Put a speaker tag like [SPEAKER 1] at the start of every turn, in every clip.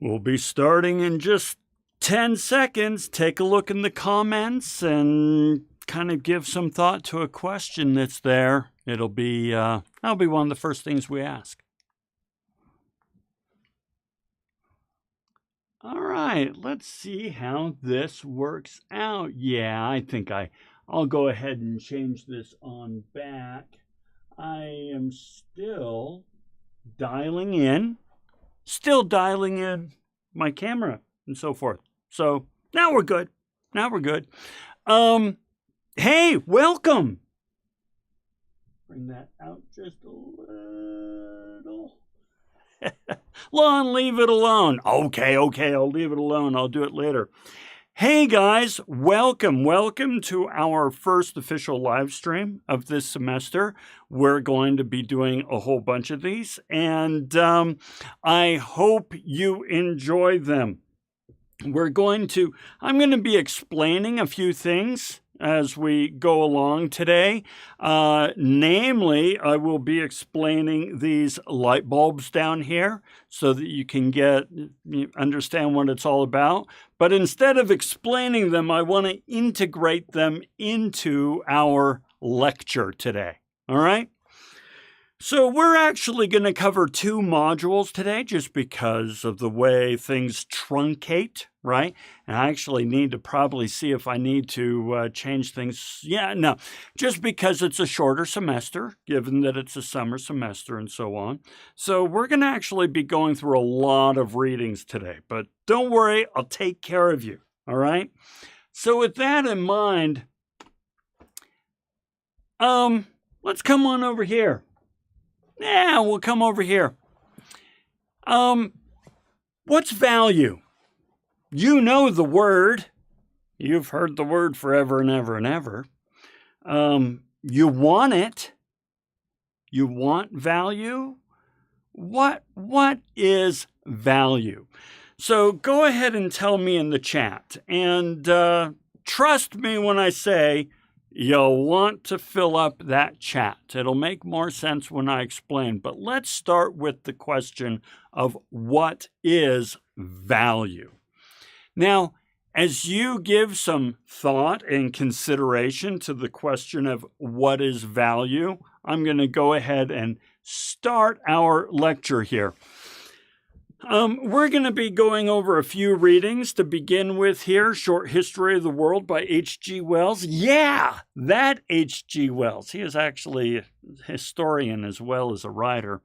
[SPEAKER 1] We'll be starting in just 10 seconds. Take a look in the comments and kind of give some thought to a question that's there. That'll be one of the first things we ask. All right, let's see how this works out. Yeah, I think I'll go ahead and change this on back. I am still dialing in my camera and so forth. So now we're good. Hey, welcome. Bring that out just a little. Lon, leave it alone. Okay, I'll leave it alone. I'll do it later. Hey guys, welcome to our first official live stream of this semester. We're going to be doing a whole bunch of these, and I hope you enjoy them. I'm going to be explaining a few things as we go along today. Namely, I will be explaining these light bulbs down here so that you can understand what it's all about. But instead of explaining them, I want to integrate them into our lecture today. All right? So we're actually going to cover 2 modules today just because of the way things truncate, right? And I actually need to probably see if I need to change things. Yeah, no, just because it's a shorter semester, given that it's a summer semester and so on. So we're going to actually be going through a lot of readings today, but don't worry, I'll take care of you, all right? So with that in mind, let's come on over here. Yeah, we'll come over here. What's value? You know the word. You've heard the word forever and ever and ever. You want it. You want value. What is value? So go ahead and tell me in the chat. And trust me when I say you'll want to fill up that chat. It'll make more sense when I explain. But let's start with the question of what is value. Now, as you give some thought and consideration to the question of what is value, I'm going to go ahead and start our lecture here. We're going to be going over a few readings to begin with here. Short History of the World by H.G. Wells. Yeah, that H.G. Wells. He is actually a historian as well as a writer.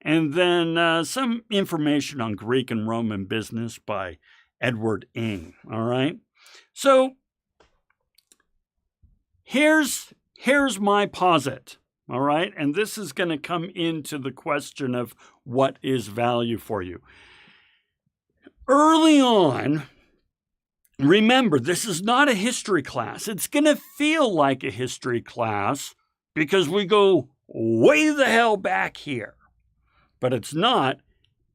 [SPEAKER 1] And then some information on Greek and Roman business by Edward Ing. All right. So here's my posit. All right. And this is going to come into the question of what is value for you. Early on, remember, this is not a history class. It's going to feel like a history class because we go way the hell back here. But it's not.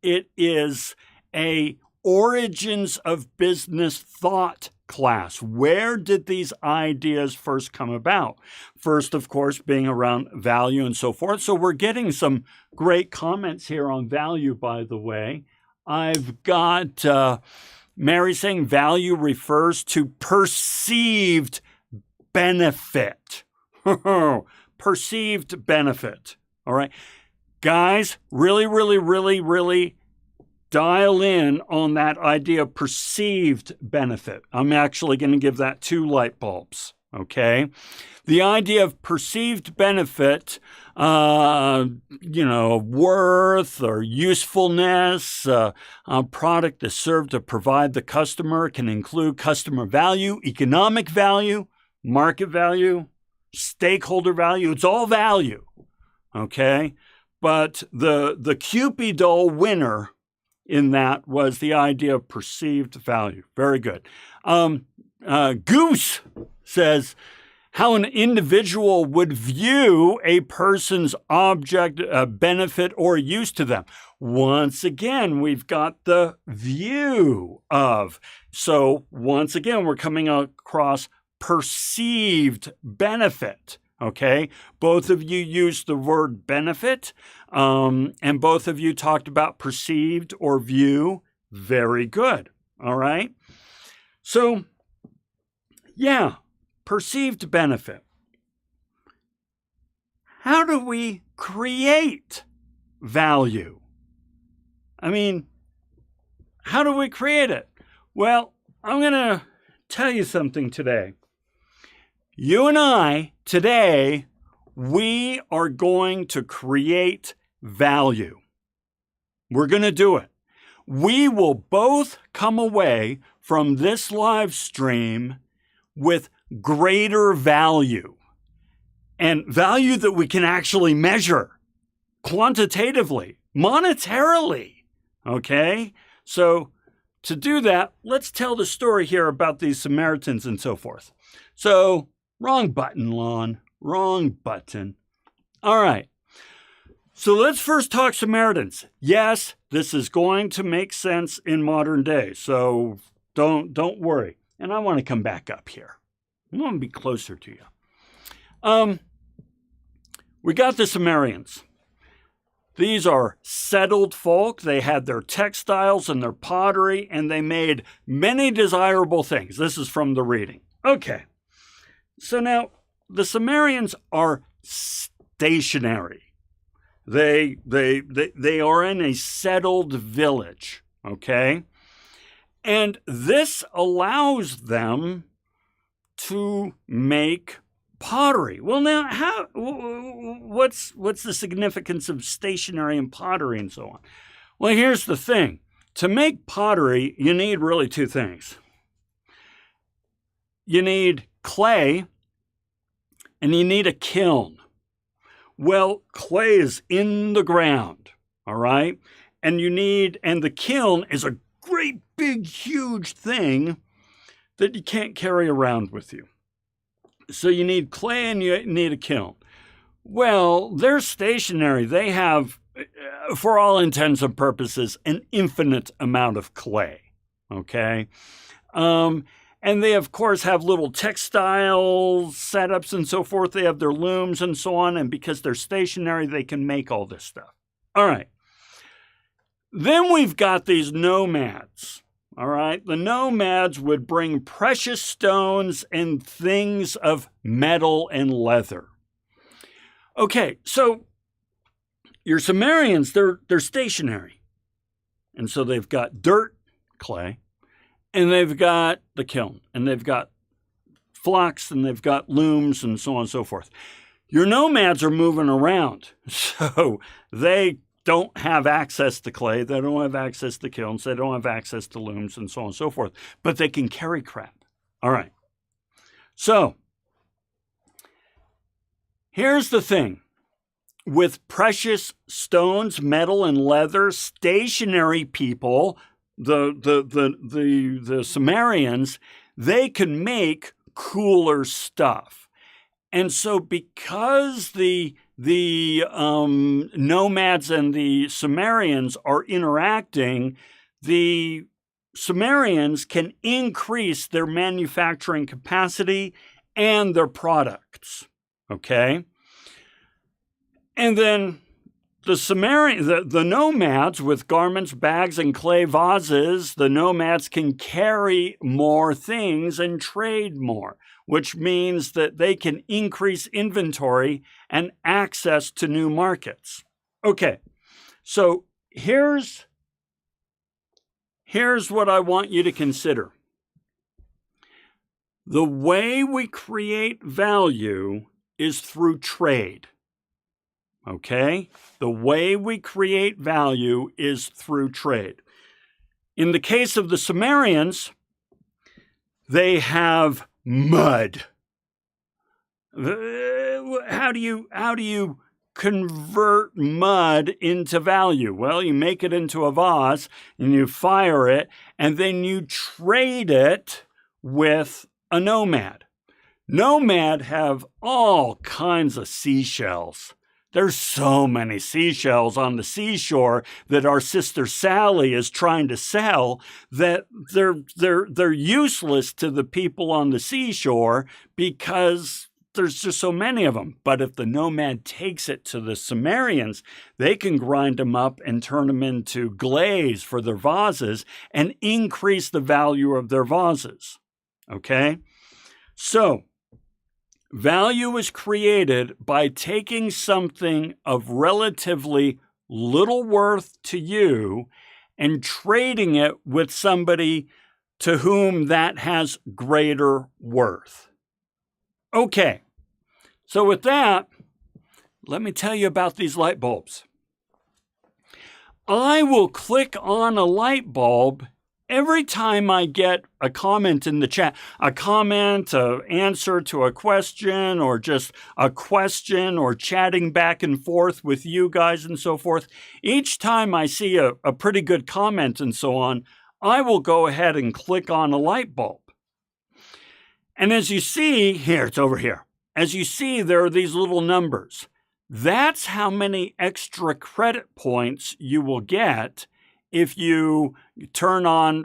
[SPEAKER 1] It is a origins of business thought class. Where did these ideas first come about? First, of course, being around value and so forth. So we're getting some great comments here on value, by the way. I've got Mary saying value refers to perceived benefit. Perceived benefit. All right. Guys, really dial in on that idea of perceived benefit. I'm actually going to give that 2 light bulbs, okay? The idea of perceived benefit, worth or usefulness, a product is served to provide the customer can include customer value, economic value, market value, stakeholder value. It's all value, okay? But the Cupid doll winner in that was the idea of perceived value. Very good. Goose says how an individual would view a person's object, benefit, or use to them. Once again, we've got the view of. So once again, we're coming across perceived benefit. Okay, both of you used the word benefit, and both of you talked about perceived or view Very good. All right. So, yeah, perceived benefit. How do we create value? I mean, how do we create it? Well, I'm going to tell you something today. You and I, today, we are going to create value. We're going to do it. We will both come away from this live stream with greater value, and value that we can actually measure quantitatively, monetarily. Okay? So to do that, let's tell the story here about these Samaritans and so forth. So, wrong button, Lon. Wrong button. All right. So let's first talk Samaritans. Yes, this is going to make sense in modern day. So don't worry. And I want to come back up here. I want to be closer to you. We got the Samaritans. These are settled folk. They had their textiles and their pottery, and they made many desirable things. This is from the reading. Okay. So now the Samaritans are stationary. They are in a settled village, okay? And this allows them to make pottery. Well, now, what's the significance of stationary and pottery and so on? Well, here's the thing. To make pottery, you need really two things. You need clay, and you need a kiln. Well, clay is in the ground, all right? And the kiln is a great big huge thing that you can't carry around with you. So you need clay and you need a kiln. Well, they're stationary. They have, for all intents and purposes, an infinite amount of clay, okay? And they, of course, have little textile setups and so forth. They have their looms and so on. And because they're stationary, they can make all this stuff. All right. Then we've got these nomads. All right. The nomads would bring precious stones and things of metal and leather. Okay. So your Samaritans, they're stationary. And so they've got dirt, clay. And they've got the kiln, and they've got flocks, and they've got looms, and so on and so forth. Your nomads are moving around, so they don't have access to clay, they don't have access to kilns, they don't have access to looms, and so on and so forth. But they can carry crap. All right. So, here's the thing. With precious stones, metal, and leather, stationary people, the Samaritans, they can make cooler stuff. And so because the nomads and the Samaritans are interacting, the Samaritans can increase their manufacturing capacity and their products. Okay? And then the nomads with garments, bags, and clay vases, the nomads can carry more things and trade more, which means that they can increase inventory and access to new markets. Okay, so here's what I want you to consider. The way we create value is through trade. Okay? The way we create value is through trade. In the case of the Samaritans, they have mud. How do you convert mud into value? Well, you make it into a vase and you fire it, and then you trade it with a nomad. Nomad have all kinds of seashells. There's so many seashells on the seashore that our sister Sally is trying to sell that they're useless to the people on the seashore because there's just so many of them. But if the nomad takes it to the Sumerians, they can grind them up and turn them into glaze for their vases and increase the value of their vases. Okay? So, value is created by taking something of relatively little worth to you and trading it with somebody to whom that has greater worth. Okay, so with that, let me tell you about these light bulbs. I will click on a light bulb every time I get a comment in the chat, a comment, an answer to a question, or just a question, or chatting back and forth with you guys and so forth. Each time I see a pretty good comment and so on, I will go ahead and click on a light bulb. And as you see, here, it's over here. As you see, there are these little numbers. That's how many extra credit points you will get if you turn on,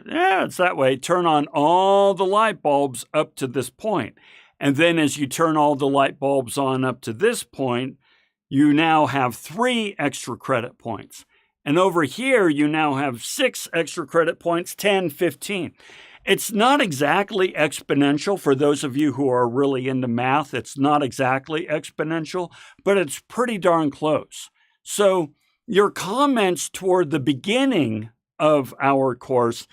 [SPEAKER 1] turn on all the light bulbs up to this point. And then as you turn all the light bulbs on up to this point, you now have 3 extra credit points. And over here, you now have 6 extra credit points, 10, 15. It's not exactly exponential for those of you who are really into math. It's not exactly exponential, but it's pretty darn close. So your comments toward the beginning of our course,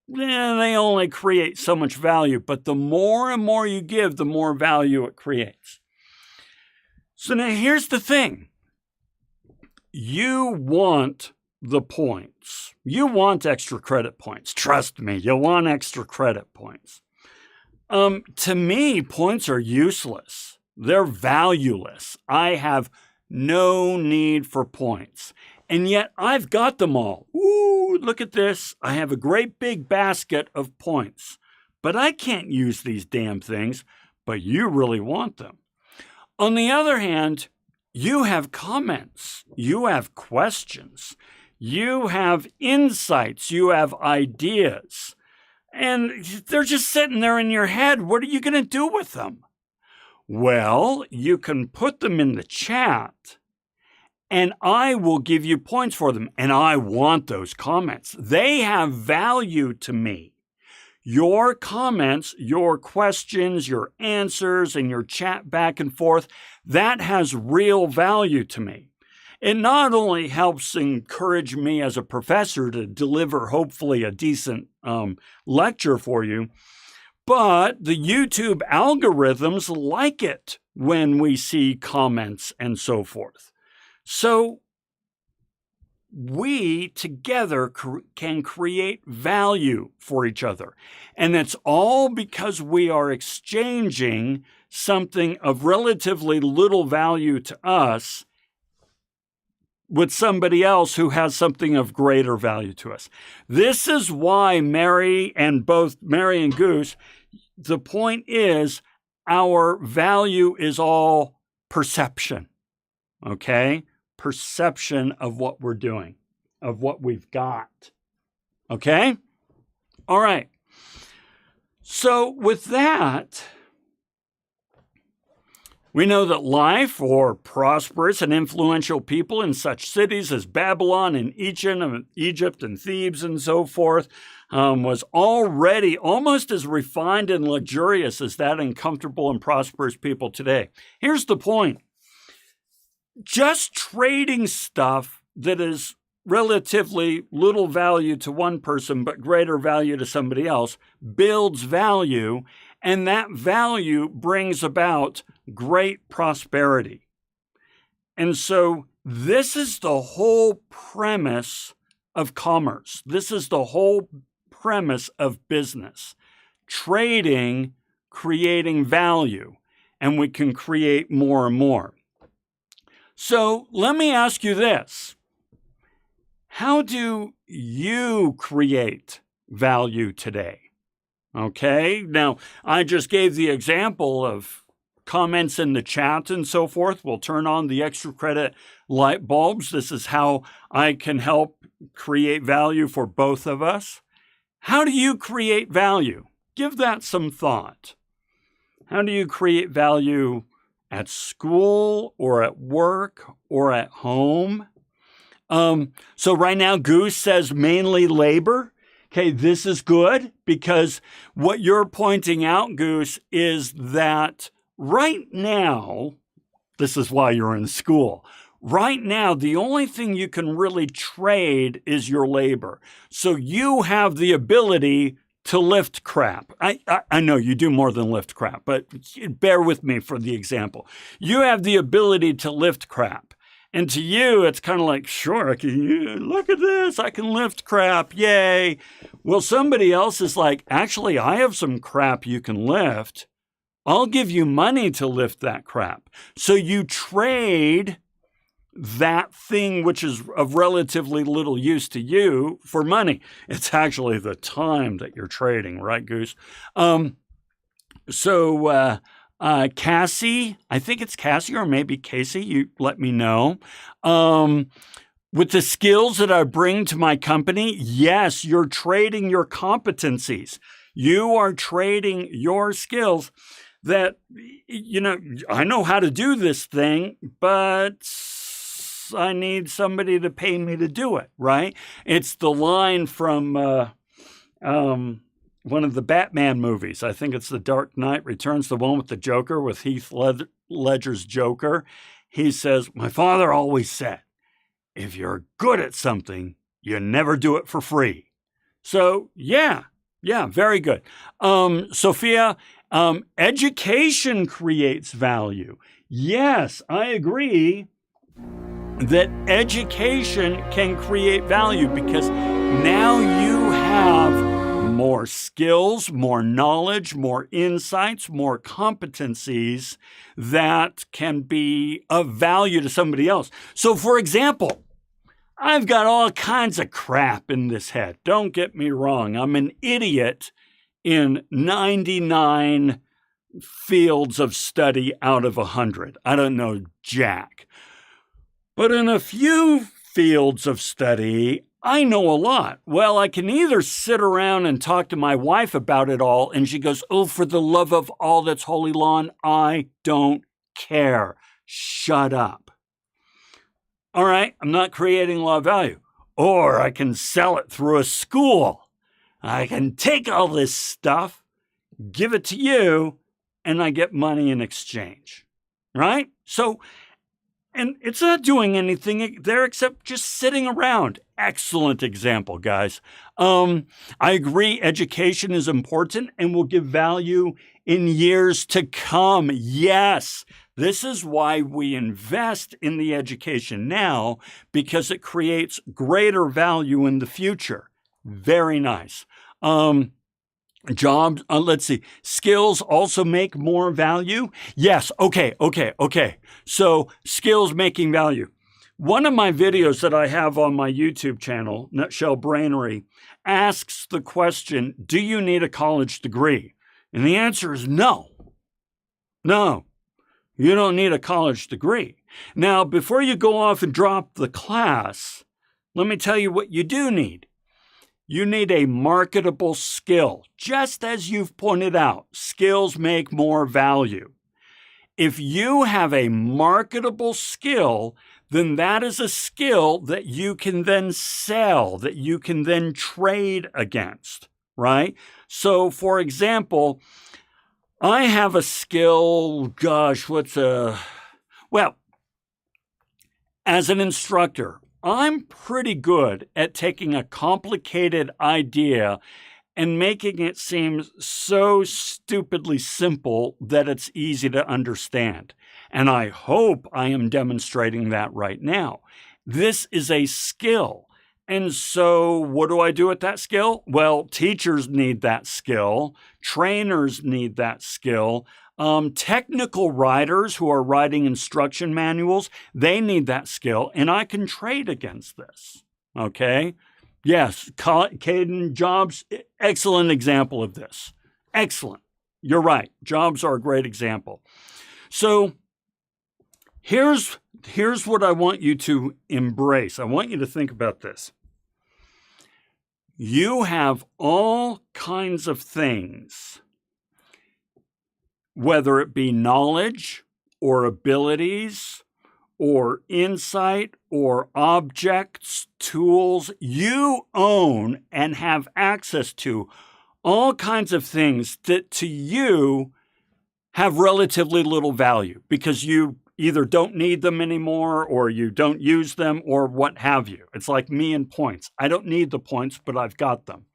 [SPEAKER 1] they only create so much value, but the more and more you give, the more value it creates. So now here's the thing. You want the points. You want extra credit points. Trust me, you want extra credit points. To me, points are useless. They're valueless. I have no need for points. And yet I've got them all. Ooh, look at this. I have a great big basket of points. But I can't use these damn things, but you really want them. On the other hand, you have comments, you have questions, you have insights, you have ideas, and they're just sitting there in your head. What are you going to do with them? Well, you can put them in the chat, and I will give you points for them, and I want those comments. They have value to me. Your comments, your questions, your answers, and your chat back and forth, that has real value to me. It not only helps encourage me as a professor to deliver hopefully a decent lecture for you, but the YouTube algorithms like it when we see comments and so forth. So we together can create value for each other. And it's all because we are exchanging something of relatively little value to us with somebody else who has something of greater value to us. This is why Mary and Goose, the point is our value is all perception, okay? Perception of what we're doing, of what we've got. Okay? All right. So with that, we know that life for prosperous and influential people in such cities as Babylon and Egypt and Thebes and so forth was already almost as refined and luxurious as that in comfortable and prosperous people today. Here's the point. Just trading stuff that is relatively little value to one person but greater value to somebody else builds value, and that value brings about great prosperity. And so this is the whole premise of commerce. This is the whole premise of business. Trading, creating value, and we can create more and more. So let me ask you this. How do you create value today? Okay, now I just gave the example of comments in the chat and so forth. We'll turn on the extra credit light bulbs. This is how I can help create value for both of us. How do you create value? Give that some thought. How do you create value at school or at work or at home. So right now, Goose says mainly labor. Okay, this is good because what you're pointing out, Goose, is that right now, this is why you're in school. Right now, the only thing you can really trade is your labor. So you have the ability to lift crap. I know you do more than lift crap, but bear with me for the example. You have the ability to lift crap. And to you, it's kind of like, sure, look at this, I can lift crap, yay. Well, somebody else is like, actually, I have some crap you can lift. I'll give you money to lift that crap. So you trade that thing which is of relatively little use to you for money. It's actually the time that you're trading, right, Goose? Cassie, I think it's Cassie or maybe Casey, you let me know. With the skills that I bring to my company, yes, you're trading your competencies. You are trading your skills that, I know how to do this thing, but I need somebody to pay me to do it, right? It's the line from one of the Batman movies. I think it's The Dark Knight Returns, the one with the Joker, with Heath Ledger's Joker. He says, my father always said, if you're good at something, you never do it for free. So, yeah, very good. Sophia, education creates value. Yes, I agree that education can create value because now you have more skills, more knowledge, more insights, more competencies that can be of value to somebody else. So, for example, I've got all kinds of crap in this head. Don't get me wrong. I'm an idiot in 99 fields of study out of 100. I don't know jack. But in a few fields of study, I know a lot. Well, I can either sit around and talk to my wife about it all, and she goes, oh, for the love of all that's holy, Lon, I don't care. Shut up. All right, I'm not creating a lot of value. Or I can sell it through a school. I can take all this stuff, give it to you, and I get money in exchange, right? So, and it's not doing anything there except just sitting around. Excellent example, guys. I agree education is important and will give value in years to come. Yes, this is why we invest in the education now, because it creates greater value in the future. Very nice. Jobs, let's see. Skills also make more value. Yes. Okay. So skills making value. One of my videos that I have on my YouTube channel, Nutshell Brainery, asks the question, do you need a college degree? And the answer is no. No, you don't need a college degree. Now, before you go off and drop the class, let me tell you what you do need. You need a marketable skill. Just as you've pointed out, skills make more value. If you have a marketable skill, then that is a skill that you can then sell, that you can then trade against, right? So, for example, I have a skill, as an instructor, I'm pretty good at taking a complicated idea and making it seem so stupidly simple that it's easy to understand. And I hope I am demonstrating that right now. This is a skill. And so what do I do with that skill? Well, teachers need that skill. Trainers need that skill. Technical writers who are writing instruction manuals, they need that skill, and I can trade against this, okay? Yes, Caden, jobs, excellent example of this. Excellent. You're right. Jobs are a great example. So here's what I want you to embrace. I want you to think about this. You have all kinds of things, whether it be knowledge or abilities or insight or objects, tools. You own and have access to all kinds of things that to you have relatively little value because you either don't need them anymore or you don't use them or what have you. It's like me and points. I don't need the points, but I've got them.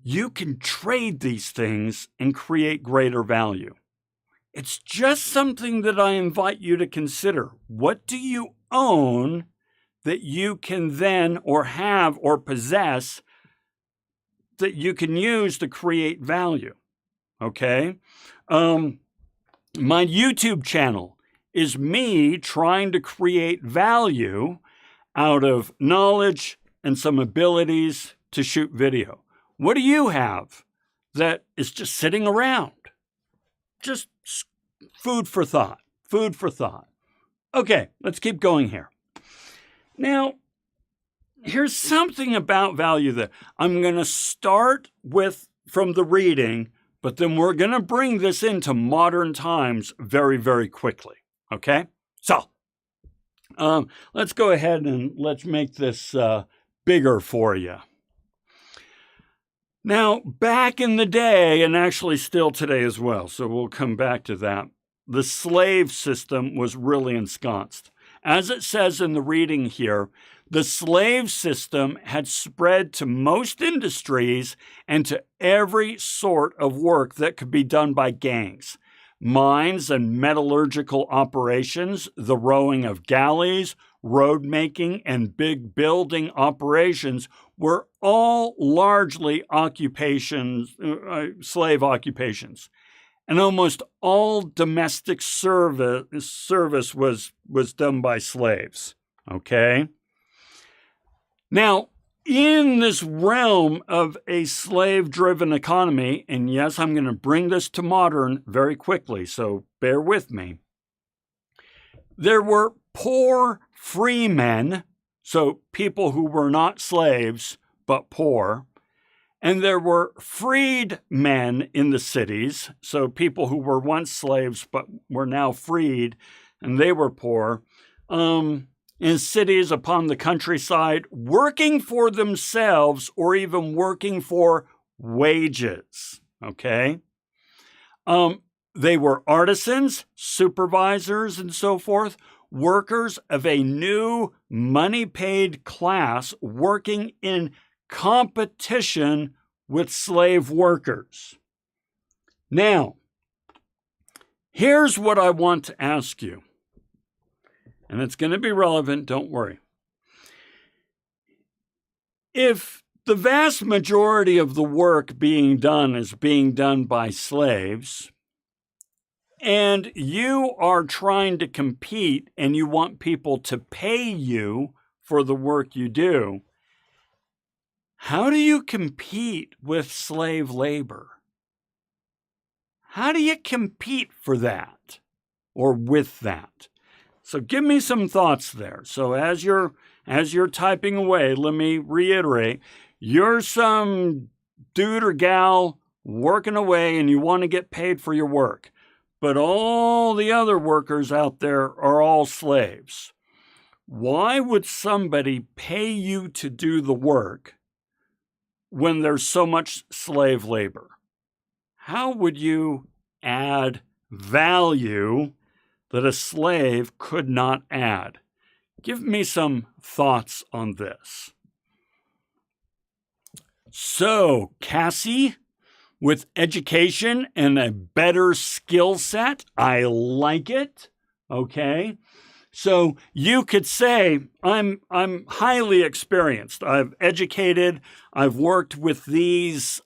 [SPEAKER 1] You can trade these things and create greater value. It's just something that I invite you to consider. What do you own that you can then or have or possess that you can use to create value? Okay? My YouTube channel is me trying to create value out of knowledge and some abilities to shoot video. What do you have that is just sitting around? Just food for thought, food for thought. Okay, let's keep going here. Now, here's something about value that I'm going to start with from the reading, but then we're going to bring this into modern times very, very quickly. Okay? So, let's go ahead and let's make this bigger for you. Now, back in the day, and actually still today as well, so we'll come back to that, the slave system was really ensconced. As it says in the reading here, the slave system had spread to most industries and to every sort of work that could be done by gangs. Mines and metallurgical operations, the rowing of galleys, road making, and big building operations were all largely occupations, slave occupations. And almost all domestic service was done by slaves. Okay? Now, in this realm of a slave-driven economy, and yes, I'm going to bring this to modern very quickly, so bear with me. There were poor free men, so people who were not slaves but poor, and there were freed men in the cities, so people who were once slaves but were now freed, and they were poor, in cities upon the countryside, working for themselves or even working for wages, okay? They were artisans, supervisors, and so forth, workers of a new money-paid class working in competition with slave workers. Now, here's what I want to ask you, and it's going to be relevant, don't worry. If the vast majority of the work being done is being done by slaves, and you are trying to compete and you want people to pay you for the work you do, how do you compete with slave labor? How do you compete for that or with that? So give me some thoughts there. So as you're typing away, let me reiterate, you're some dude or gal working away and you want to get paid for your work. But all the other workers out there are all slaves. Why would somebody pay you to do the work when there's so much slave labor? How would you add value that a slave could not add? Give me some thoughts on this. So, Cassie, with education and a better skill set, I like it. Okay. So you could say, I'm highly experienced. I've educated. I've worked with these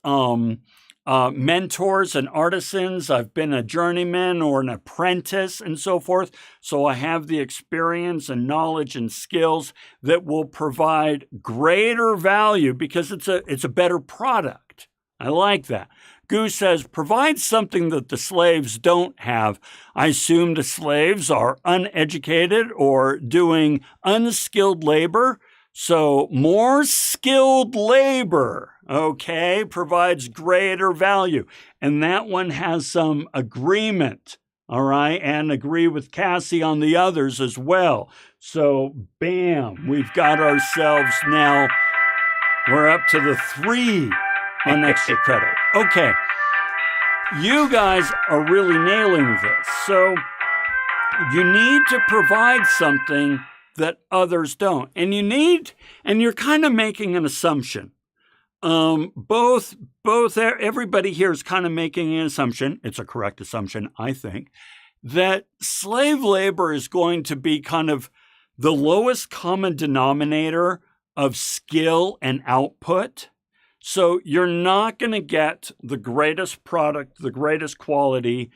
[SPEAKER 1] mentors and artisans. I've been a journeyman or an apprentice and so forth. So I have the experience and knowledge and skills that will provide greater value because it's a better product. I like that. Goose says, provide something that the slaves don't have. I assume the slaves are uneducated or doing unskilled labor. So more skilled labor, okay, provides greater value. And that one has some agreement, all right, and agree with Cassie on the others as well. So bam, we've got ourselves now, we're up to the 3 on extra credit. Okay, you guys are really nailing this. So you need to provide something that others don't. And you're kind of making an assumption. Everybody here is kind of making an assumption. It's a correct assumption, I think, that slave labor is going to be kind of the lowest common denominator of skill and output. So you're not going to get the greatest product, the greatest quality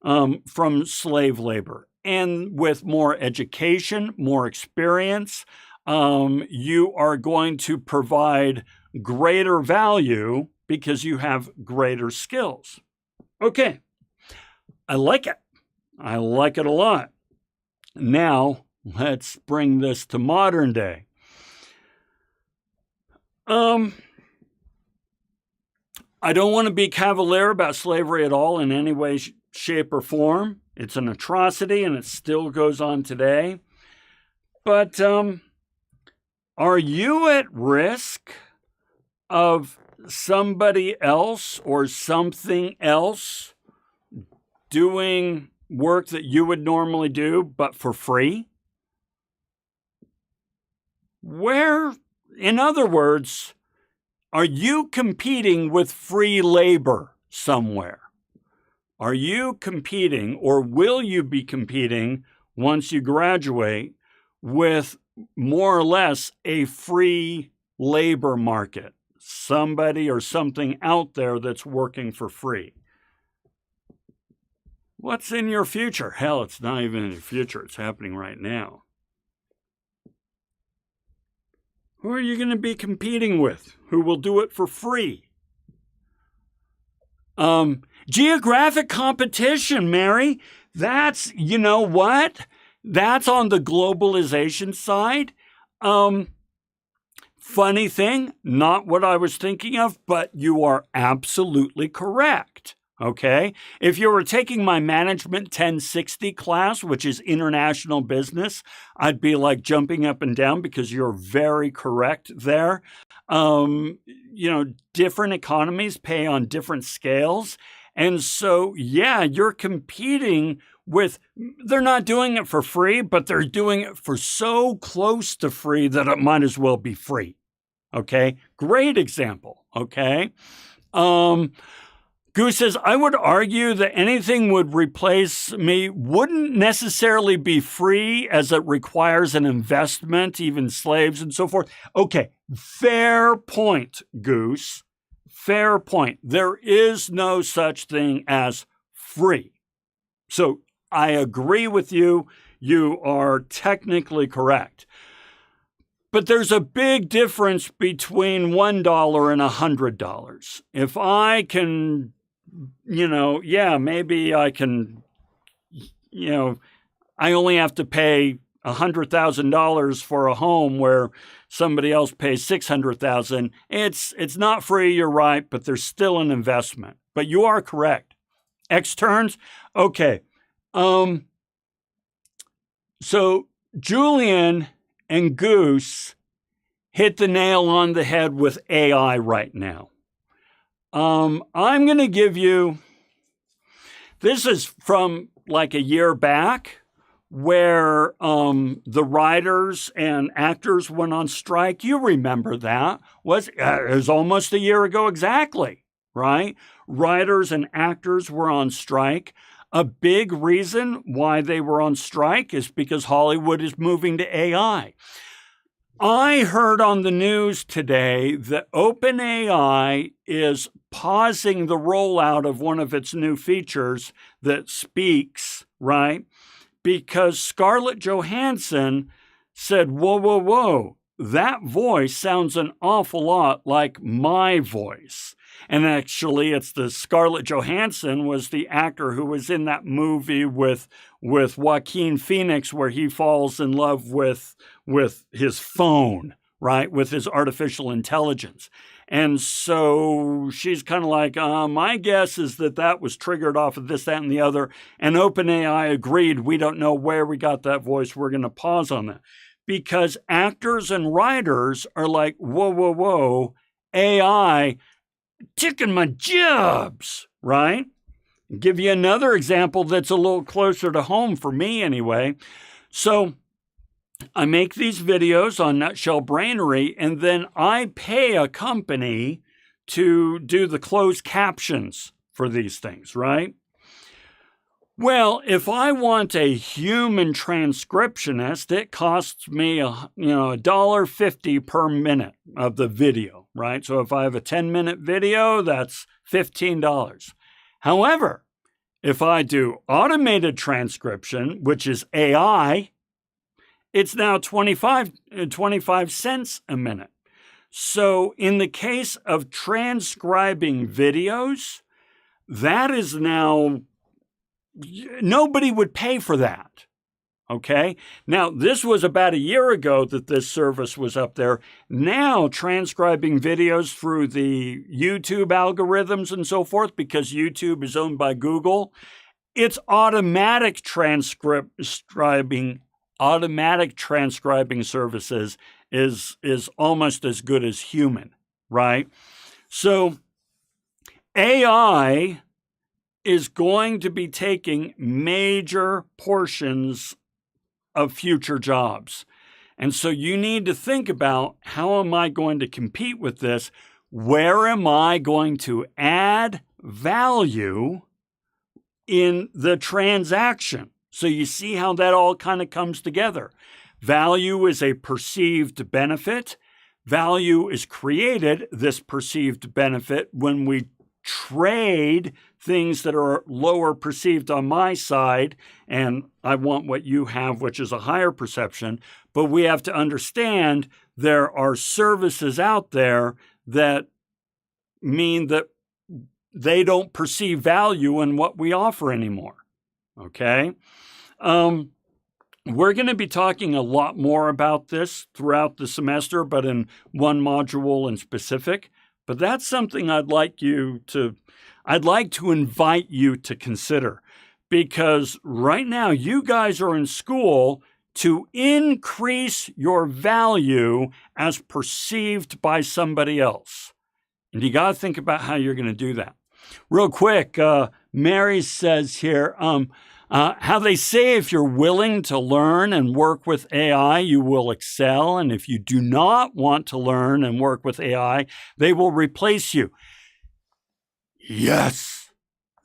[SPEAKER 1] from slave labor. And with more education, more experience, you are going to provide greater value because you have greater skills. Okay, I like it. I like it a lot. Now, let's bring this to modern day. I don't want to be cavalier about slavery at all in any way, shape, or form. It's an atrocity and it still goes on today. But are you at risk of somebody else or something else doing work that you would normally do, but for free? In other words, are you competing with free labor somewhere? Are you competing, or will you be competing once you graduate, with more or less a free labor market? Somebody or something out there that's working for free. What's in your future? Hell, it's not even in your future. It's happening right now. Who are you going to be competing with? Who will do it for free? Geographic competition, Mary. That's, you know what? That's on the globalization side. Funny thing, not what I was thinking of, but you are absolutely correct. Okay? If you were taking my Management 1060 class, which is international business, I'd be like jumping up and down because you're very correct there. Different economies pay on different scales. And so, yeah, you're competing with, they're not doing it for free, but they're doing it for so close to free that it might as well be free. Okay? Great example. Okay? Goose says, I would argue that anything would replace me wouldn't necessarily be free, as it requires an investment, even slaves and so forth. Okay, fair point, Goose. Fair point. There is no such thing as free. So I agree with you. You are technically correct. But there's a big difference between $1 and $100. If I can, maybe I can, I only have to pay $100,000 for a home where somebody else pays $600,000. It's not free, you're right, but there's still an investment. But you are correct. Externs? Okay. So Julian and Goose hit the nail on the head with AI right now. I'm going to give you, this is from like a year back, where the writers and actors went on strike. You remember that. It was almost a year ago exactly, right? Writers and actors were on strike. A big reason why they were on strike is because Hollywood is moving to AI. I heard on the news today that OpenAI is pausing the rollout of one of its new features that speaks, right? Because Scarlett Johansson said, whoa, that voice sounds an awful lot like my voice. And actually, it's the Scarlett Johansson was the actor who was in that movie with Joaquin Phoenix where he falls in love with his phone, right, with his artificial intelligence. And so she's kind of like, my guess is that was triggered off of this, that, and the other. And OpenAI agreed, we don't know where we got that voice. We're going to pause on that. Because actors and writers are like, whoa, whoa, whoa, AI taking my jobs, right? I'll give you another example that's a little closer to home for me anyway. So I make these videos on Nutshell Brainery, and then I pay a company to do the closed captions for these things, right? Well, if I want a human transcriptionist, it costs me $1.50 per minute of the video, right? So if I have a 10-minute video, that's $15. However, if I do automated transcription, which is AI, it's now 25 cents a minute. So in the case of transcribing videos, that is now, nobody would pay for that, okay? Now, this was about a year ago that this service was up there. Now, transcribing videos through the YouTube algorithms and so forth, because YouTube is owned by Google, it's automatic transcribing services is almost as good as human, right? So AI is going to be taking major portions of future jobs. And so you need to think about, how am I going to compete with this? Where am I going to add value in the transaction? So you see how that all kind of comes together. Value is a perceived benefit. Value is created, this perceived benefit, when we trade things that are lower perceived on my side, and I want what you have, which is a higher perception. But we have to understand there are services out there that mean that they don't perceive value in what we offer anymore, okay? We're going to be talking a lot more about this throughout the semester, but in one module in specific. But that's something I'd like to invite you to consider, because right now you guys are in school to increase your value as perceived by somebody else. And you got to think about how you're going to do that. Real quick, Mary says here, how they say if you're willing to learn and work with AI, you will excel. And if you do not want to learn and work with AI, they will replace you. Yes,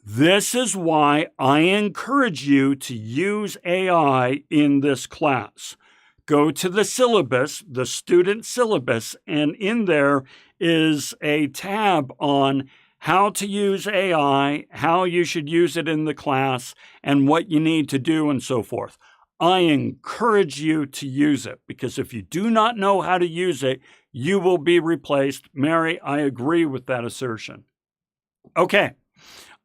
[SPEAKER 1] this is why I encourage you to use AI in this class. Go to the syllabus, the student syllabus, and in there is a tab on how to use AI, how you should use it in the class, and what you need to do, and so forth. I encourage you to use it, because if you do not know how to use it, you will be replaced. Mary, I agree with that assertion. Okay.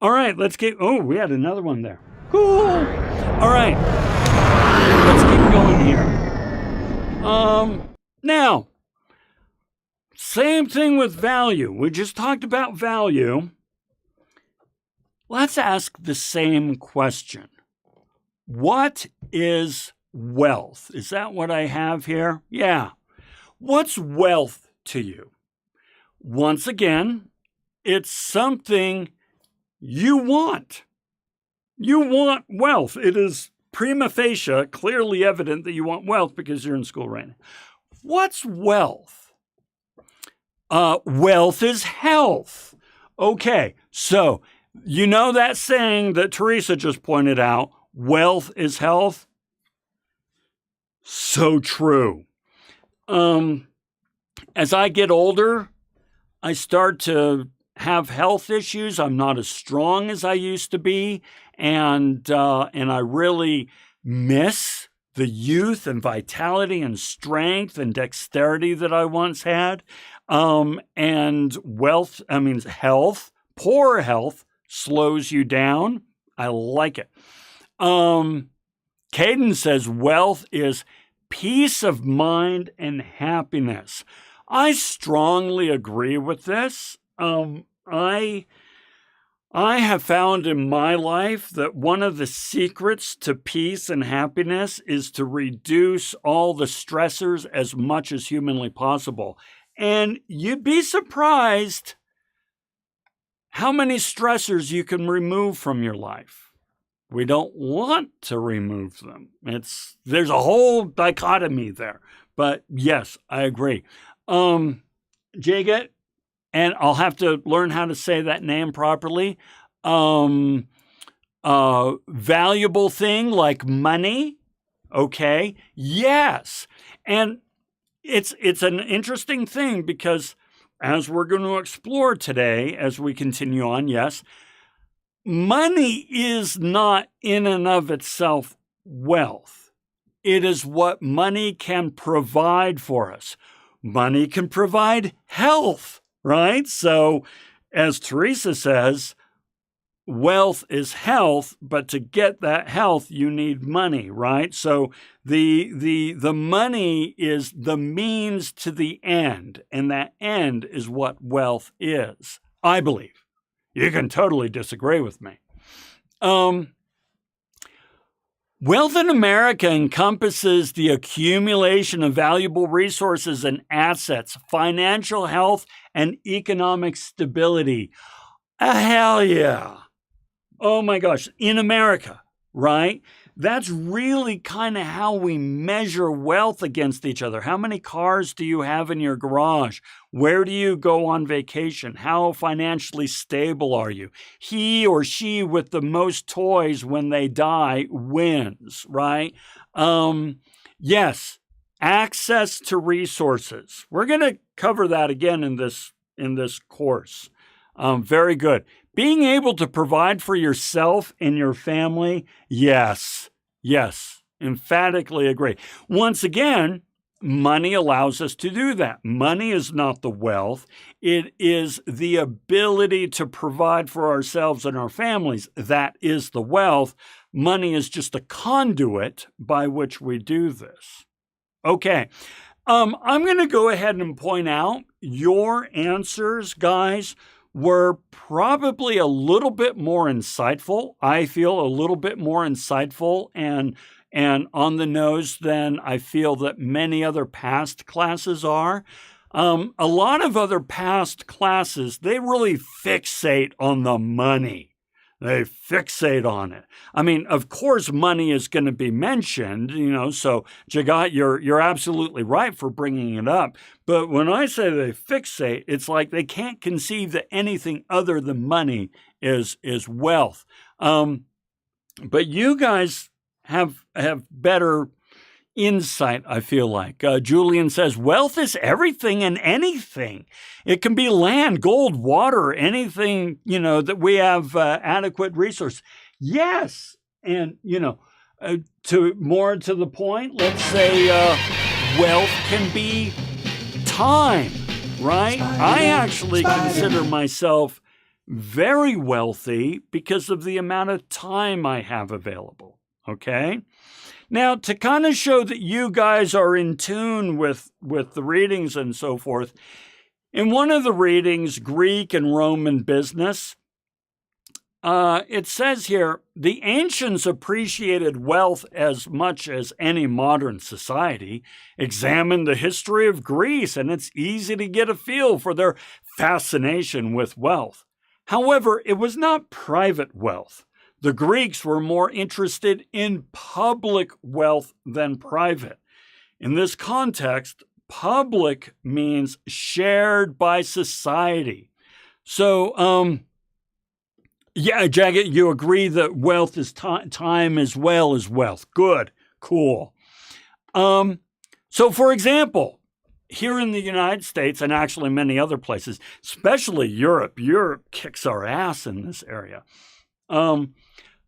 [SPEAKER 1] All right, let's keep, we had another one there. Cool. All right. Let's keep going here. Now, same thing with value. We just talked about value. Let's ask the same question. What is wealth? Is that what I have here? Yeah. What's wealth to you? Once again, it's something you want. You want wealth. It is prima facie clearly evident that you want wealth because you're in school right now. What's wealth? Wealth is health. Okay, so you know that saying that Teresa just pointed out, wealth is health? So true. As I get older, I start to have health issues. I'm not as strong as I used to be, and I really miss the youth and vitality and strength and dexterity that I once had. And health, poor health slows you down. I like it. Caden says wealth is peace of mind and happiness. I strongly agree with this. I have found in my life that one of the secrets to peace and happiness is to reduce all the stressors as much as humanly possible. And you'd be surprised how many stressors you can remove from your life. We don't want to remove them. There's a whole dichotomy there. But yes, I agree. Jagat, and I'll have to learn how to say that name properly. Valuable thing like money. Okay. Yes. And it's an interesting thing because as we're going to explore today, as we continue on, yes, money is not in and of itself wealth. It is what money can provide for us. Money can provide health, right? So, as Teresa says, wealth is health, but to get that health, you need money, right? So the money is the means to the end, and that end is what wealth is, I believe. You can totally disagree with me. Wealth in America encompasses the accumulation of valuable resources and assets, financial health, and economic stability. Hell yeah. Oh my gosh, in America, right? That's really kind of how we measure wealth against each other. How many cars do you have in your garage? Where do you go on vacation? How financially stable are you? He or she with the most toys when they die wins, right? Yes, access to resources. We're going to cover that again in this course. Very good. Being able to provide for yourself and your family, yes, emphatically agree. Once again, money allows us to do that. Money is not the wealth. It is the ability to provide for ourselves and our families. That is the wealth. Money is just a conduit by which we do this. Okay. I'm going to go ahead and point out your answers, guys, were probably a little bit more insightful. I feel a little bit more insightful and on the nose than I feel that many other past classes are. A lot of other past classes, they really fixate on the money. They fixate on it. I mean, of course, money is going to be mentioned, so Jagat, you're absolutely right for bringing it up. But when I say they fixate, it's like they can't conceive that anything other than money is wealth. But you guys have better insight, I feel like. Julian says, wealth is everything and anything. It can be land, gold, water, anything, that we have adequate resource. Yes. And, to more to the point, let's say wealth can be time, right? I actually consider myself very wealthy because of the amount of time I have available. Okay. Now, to kind of show that you guys are in tune with the readings and so forth, in one of the readings, Greek and Roman Business, it says here, the ancients appreciated wealth as much as any modern society. Examine the history of Greece, and it's easy to get a feel for their fascination with wealth. However, it was not private wealth. The Greeks were more interested in public wealth than private. In this context, public means shared by society. So, yeah, Jagat, you agree that wealth is time as well as wealth. Good, cool. So, for example, here in the United States and actually many other places, especially Europe kicks our ass in this area.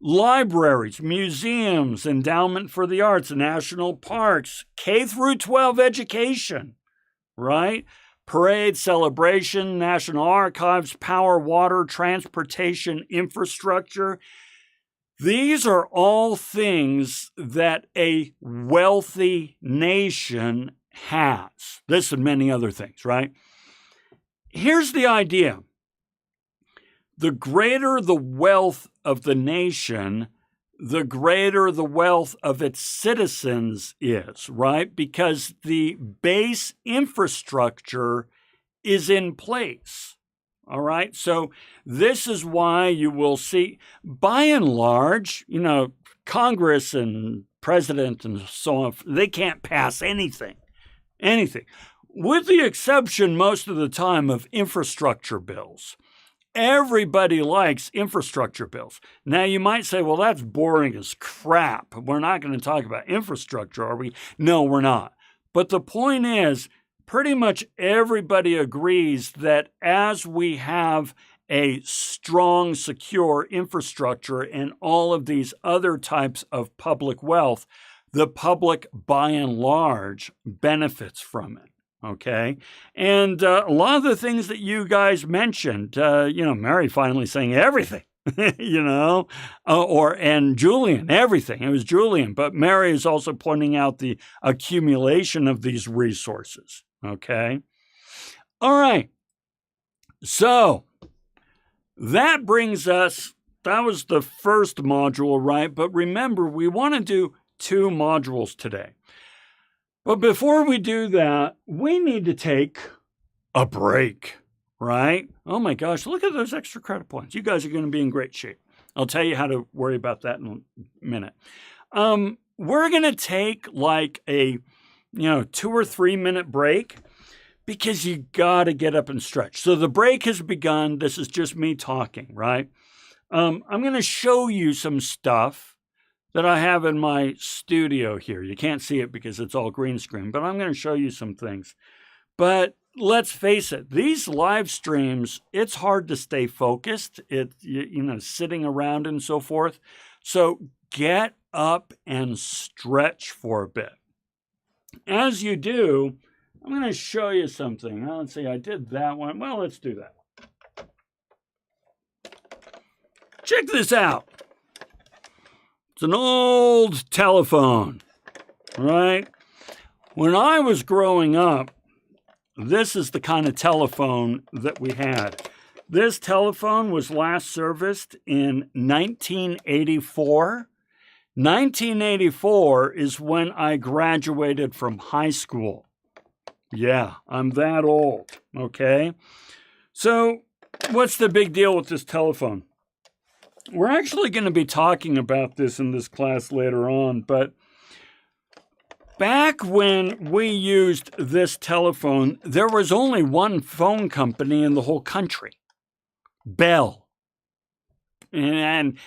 [SPEAKER 1] Libraries, museums, endowment for the arts, national parks, K through 12 education, right? Parade, celebration, national archives, power, water, transportation, infrastructure. These are all things that a wealthy nation has. This and many other things, right? Here's the idea. The greater the wealth of the nation, the greater the wealth of its citizens is, right? Because the base infrastructure is in place. All right. So this is why you will see, by and large, Congress and president and so on, they can't pass anything, with the exception most of the time of infrastructure bills. Everybody likes infrastructure bills. Now, you might say, well, that's boring as crap. We're not going to talk about infrastructure, are we? No, we're not. But the point is, pretty much everybody agrees that as we have a strong, secure infrastructure and all of these other types of public wealth, the public, by and large, benefits from it. Okay. And a lot of the things that you guys mentioned, Mary finally saying everything, and Julian, everything. It was Julian, but Mary is also pointing out the accumulation of these resources. Okay. All right. So that brings us, that was the first module, right? But remember, we want to do 2 modules today. But before we do that, we need to take a break, right? Oh my gosh, look at those extra credit points. You guys are going to be in great shape. I'll tell you how to worry about that in a minute. We're going to take like a 2 or 3 minute break because you got to get up and stretch. So the break has begun. This is just me talking, right? I'm going to show you some stuff that I have in my studio here. You can't see it because it's all green screen, but I'm going to show you some things. But let's face it, these live streams, it's hard to stay focused. Sitting around and so forth. So get up and stretch for a bit. As you do, I'm going to show you something. Let's see, I did that one. Well, let's do that. Check this out. It's an old telephone, right? When I was growing up, this is the kind of telephone that we had. This telephone was last serviced in 1984. 1984 is when I graduated from high school. Yeah, I'm that old, okay? So what's the big deal with this telephone? We're actually going to be talking about this in this class later on, but back when we used this telephone, there was only one phone company in the whole country, Bell. And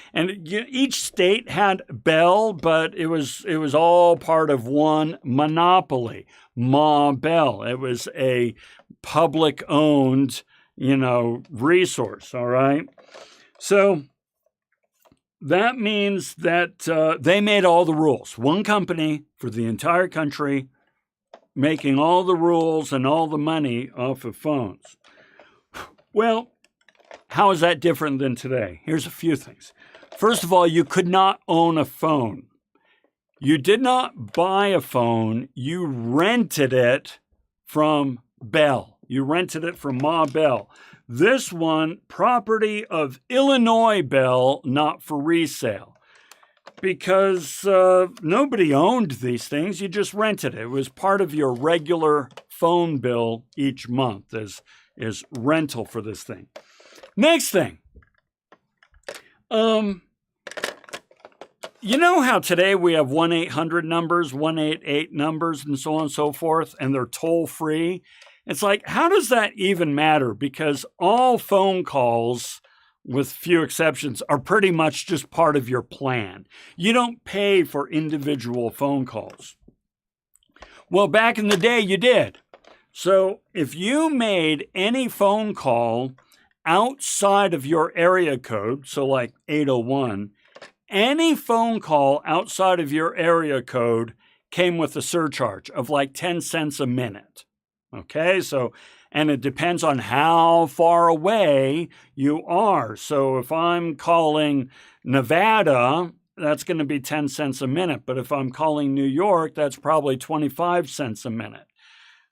[SPEAKER 1] each state had Bell, but it was all part of one monopoly, Ma Bell. It was a public-owned, resource, all right? So that means that they made all the rules. One company for the entire country making all the rules and all the money off of phones. Well, how is that different than today? Here's a few things. First of all, you could not own a phone. You did not buy a phone. You rented it from Bell. You rented it from Ma Bell. This one, property of Illinois Bell, not for resale. Because nobody owned these things. You just rented it. It was part of your regular phone bill each month as rental for this thing. Next thing. You know how today we have 1-800 numbers, 188 numbers, and so on and so forth, and they're toll-free? It's like, how does that even matter? Because all phone calls, with few exceptions, are pretty much just part of your plan. You don't pay for individual phone calls. Well, back in the day, you did. So if you made any phone call outside of your area code, so like 801, any phone call outside of your area code came with a surcharge of like 10 cents a minute. Okay, so, and it depends on how far away you are. So if I'm calling Nevada, that's going to be 10 cents a minute. But if I'm calling New York, that's probably 25 cents a minute.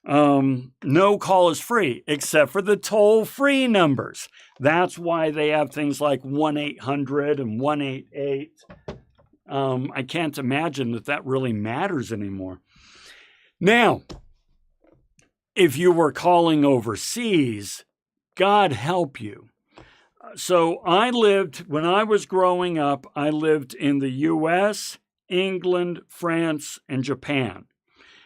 [SPEAKER 1] No call is free except for the toll-free numbers. That's why they have things like 1-800 and 188. I can't imagine that really matters anymore. Now, if you were calling overseas, God help you. So when I was growing up, I lived in the US, England, France, and Japan.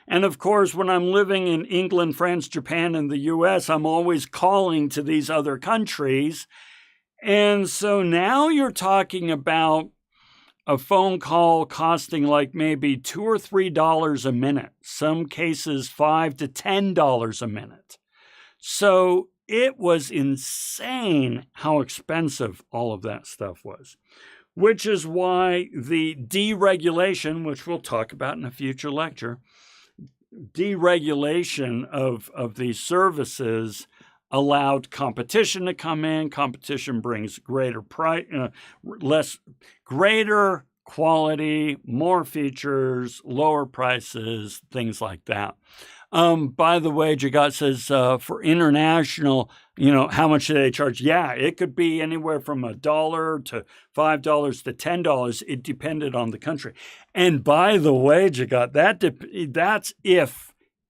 [SPEAKER 1] And of course, when I'm living in England, France, Japan, and the US, I'm always calling to these other countries. And so now you're talking about a phone call costing like maybe $2 or $3 a minute, some cases $5 to $10 a minute. So it was insane how expensive all of that stuff was, which is why the deregulation, which we'll talk about in a future lecture, deregulation of these services allowed competition to come in. Competition brings greater price, greater quality, more features, lower prices, things like that. By the way, Jagat says for international, how much do they charge? Yeah, it could be anywhere from $1 to $5 to $10. It depended on the country. And by the way, Jagat, that's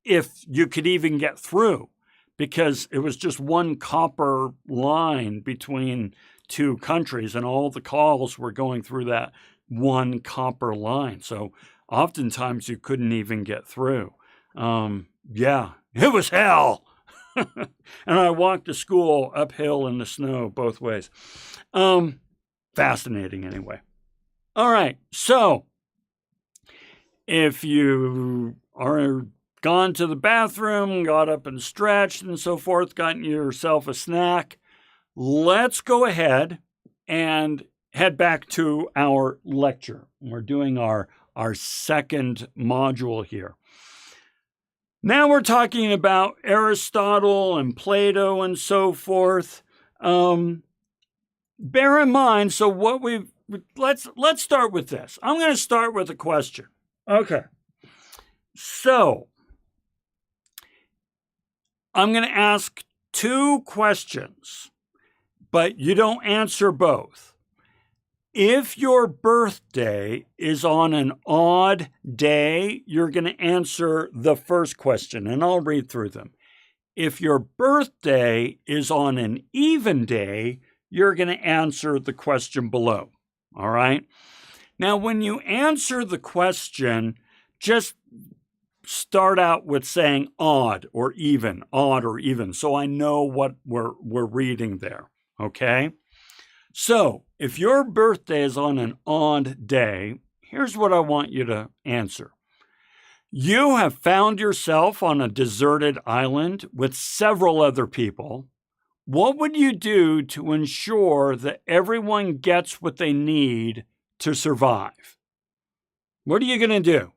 [SPEAKER 1] if you could even get through, because it was just one copper line between two countries, and all the calls were going through that one copper line. So oftentimes you couldn't even get through. Yeah, it was hell. And I walked to school uphill in the snow both ways. Fascinating anyway. All right, so if you are gone to the bathroom, got up and stretched and so forth, gotten yourself a snack, let's go ahead and head back to our lecture. We're doing our second module here. Now we're talking about Aristotle and Plato and so forth. Bear in mind, so let's start with this. I'm going to start with a question. Okay. So I'm going to ask two questions, but you don't answer both. If your birthday is on an odd day, you're going to answer the first question, and I'll read through them. If your birthday is on an even day, you're going to answer the question below. All right? Now, when you answer the question, just start out with saying odd or even, so I know what we're reading there, okay? So, if your birthday is on an odd day, here's what I want you to answer. You have found yourself on a deserted island with several other people. What would you do to ensure that everyone gets what they need to survive? What are you going to do?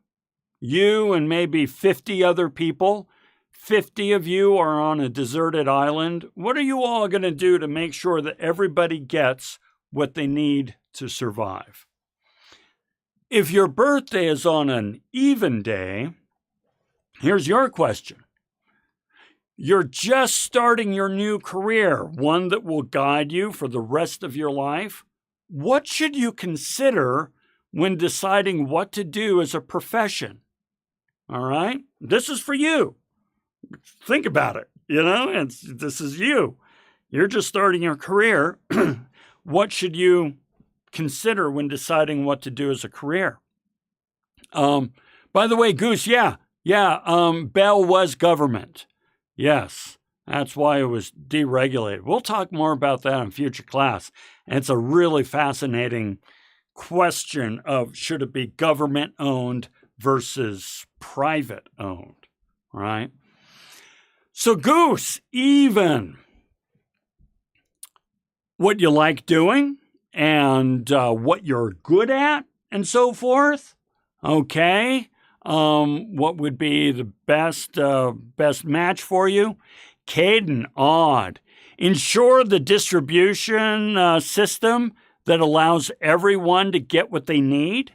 [SPEAKER 1] You and maybe 50 other people, 50 of you are on a deserted island. What are you all going to do to make sure that everybody gets what they need to survive? If your birthday is on an even day, here's your question. You're just starting your new career, one that will guide you for the rest of your life. What should you consider when deciding what to do as a profession? All right? This is for you. Think about it. This is you. You're just starting your career. What should you consider when deciding what to do as a career? By the way, Goose, Bell was government. Yes, that's why it was deregulated. We'll talk more about that in future class. And it's a really fascinating question of should it be government-owned versus private-owned, right? So Goose, even what you like doing and what you're good at and so forth, okay? what would be the best match for you? Caden, odd. Ensure the distribution system that allows everyone to get what they need.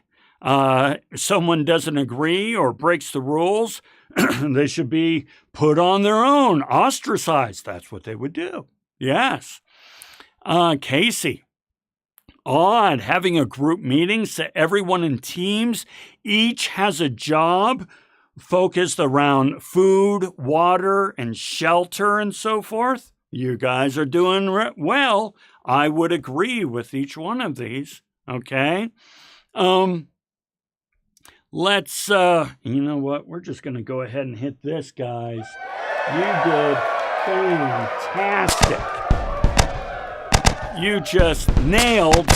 [SPEAKER 1] Someone doesn't agree or breaks the rules, they should be put on their own, ostracized. That's what they would do. Yes. Casey, odd. Having a group meeting so everyone in teams each has a job focused around food, water, and shelter and so forth. You guys are doing well. I would agree with each one of these. Okay. Let's, you know what? We're just going to go ahead and hit this, guys. You did fantastic. You just nailed.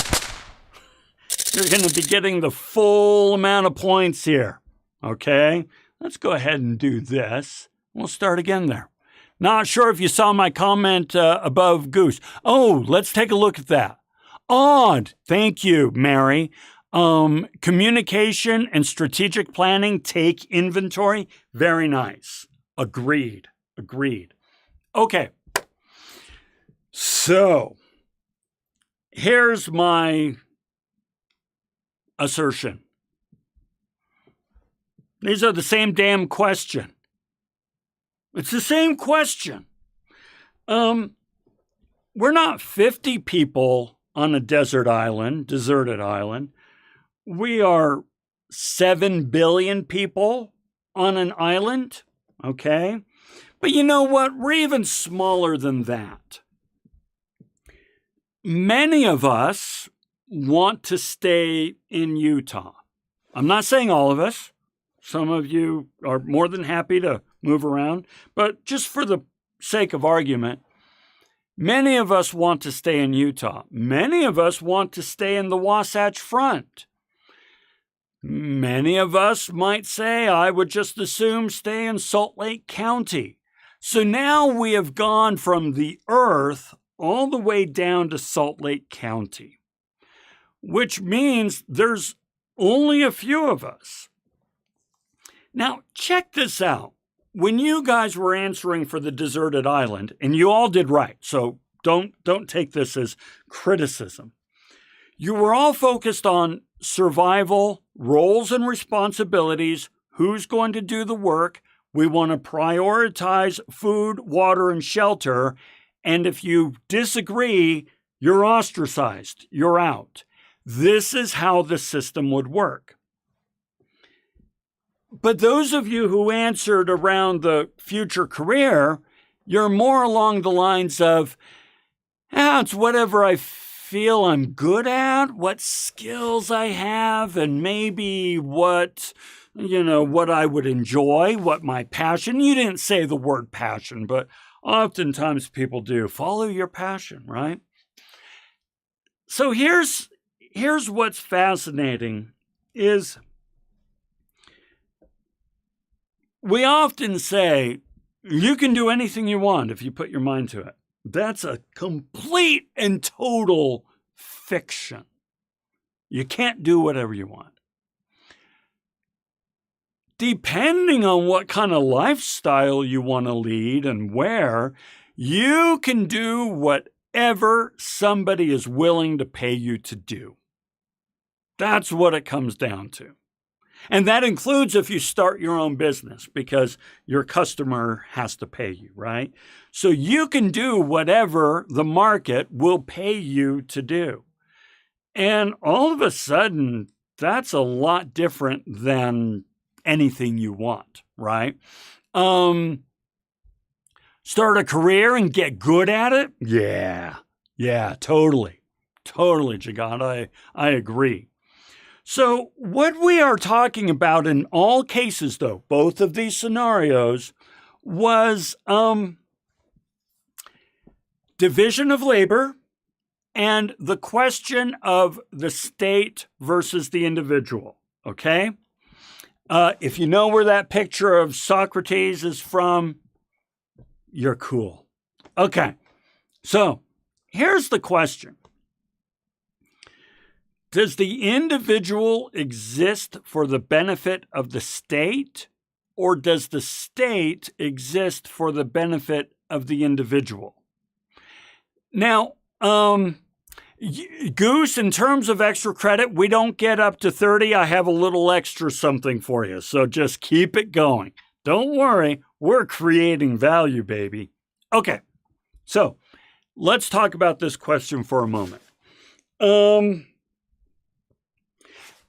[SPEAKER 1] You're going to be getting the full amount of points here. Okay? Let's go ahead and do this. We'll start again there. Not sure if you saw my comment above Goose. Oh, let's take a look at that. Odd. Thank you, Mary. Communication and strategic planning, take inventory. Very nice. Agreed. Okay. So, here's my assertion. These are the same damn question. It's the same question. We're not 50 people on a deserted island. We are 7 billion people on an island, okay? But you know what? We're even smaller than that. Many of us want to stay in Utah. I'm not saying all of us. Some of you are more than happy to move around. But just for the sake of argument, many of us want to stay in Utah. Many of us want to stay in the Wasatch Front. Many of us might say, I would just assume stay in Salt Lake County. So now we have gone from the earth all the way down to Salt Lake County, which means there's only a few of us. Now, check this out. When you guys were answering for the deserted island, and you all did right, so don't take this as criticism. You were all focused on survival, roles and responsibilities, who's going to do the work. We want to prioritize food, water, and shelter. And if you disagree, you're ostracized. You're out. This is how the system would work. But those of you who answered around the future career, you're more along the lines of, it's whatever I feel I'm good at, what skills I have, and maybe what I would enjoy, what my passion. You didn't say the word passion, but oftentimes people do. Follow your passion, right? So here's what's fascinating is we often say you can do anything you want if you put your mind to it. That's a complete and total fiction. You can't do whatever you want. Depending on what kind of lifestyle you want to lead and where, you can do whatever somebody is willing to pay you to do. That's what it comes down to. And that includes if you start your own business because your customer has to pay you, right? So you can do whatever the market will pay you to do. And all of a sudden, that's a lot different than anything you want, right? Start a career and get good at it? Yeah, totally, Jagat. I agree. So what we are talking about in all cases, though, both of these scenarios, was division of labor and the question of the state versus the individual, okay? If you know where that picture of Socrates is from, you're cool. Okay, so here's the question. Does the individual exist for the benefit of the state, or does the state exist for the benefit of the individual? Now, Goose, in terms of extra credit, we don't get up to 30. I have a little extra something for you, so just keep it going. Don't worry, we're creating value, baby. Okay, so let's talk about this question for a moment.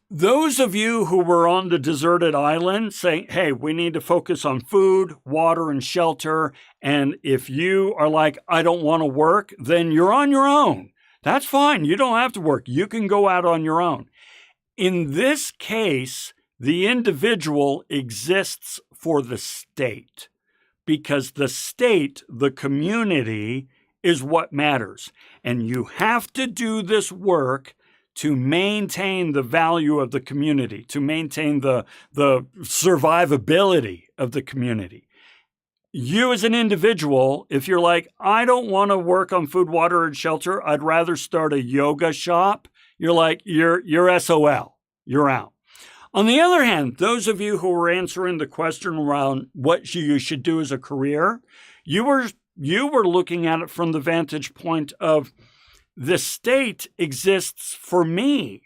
[SPEAKER 1] Those of you who were on the deserted island saying, hey, we need to focus on food, water, and shelter, and if you are like, I don't want to work, then you're on your own. That's fine. You don't have to work. You can go out on your own. In this case, the individual exists for the state because the state, the community, is what matters. And you have to do this work to maintain the value of the community, to maintain the survivability of the community. You as an individual, if you're like, I don't want to work on food, water, and shelter, I'd rather start a yoga shop, you're like, you're SOL, you're out. On the other hand, those of you who were answering the question around what you should do as a career, you were looking at it from the vantage point of the state exists for me.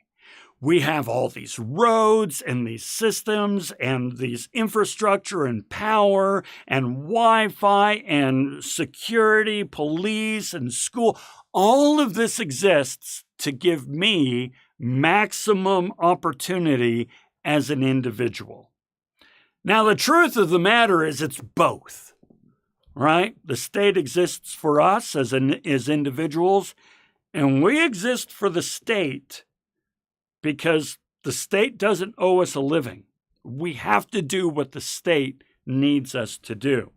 [SPEAKER 1] We have all these roads and these systems and these infrastructure and power and Wi-Fi and security, police and school. All of this exists to give me maximum opportunity as an individual. Now, the truth of the matter is it's both, right? The state exists for us as individuals, and we exist for the state because the state doesn't owe us a living. We have to do what the state needs us to do.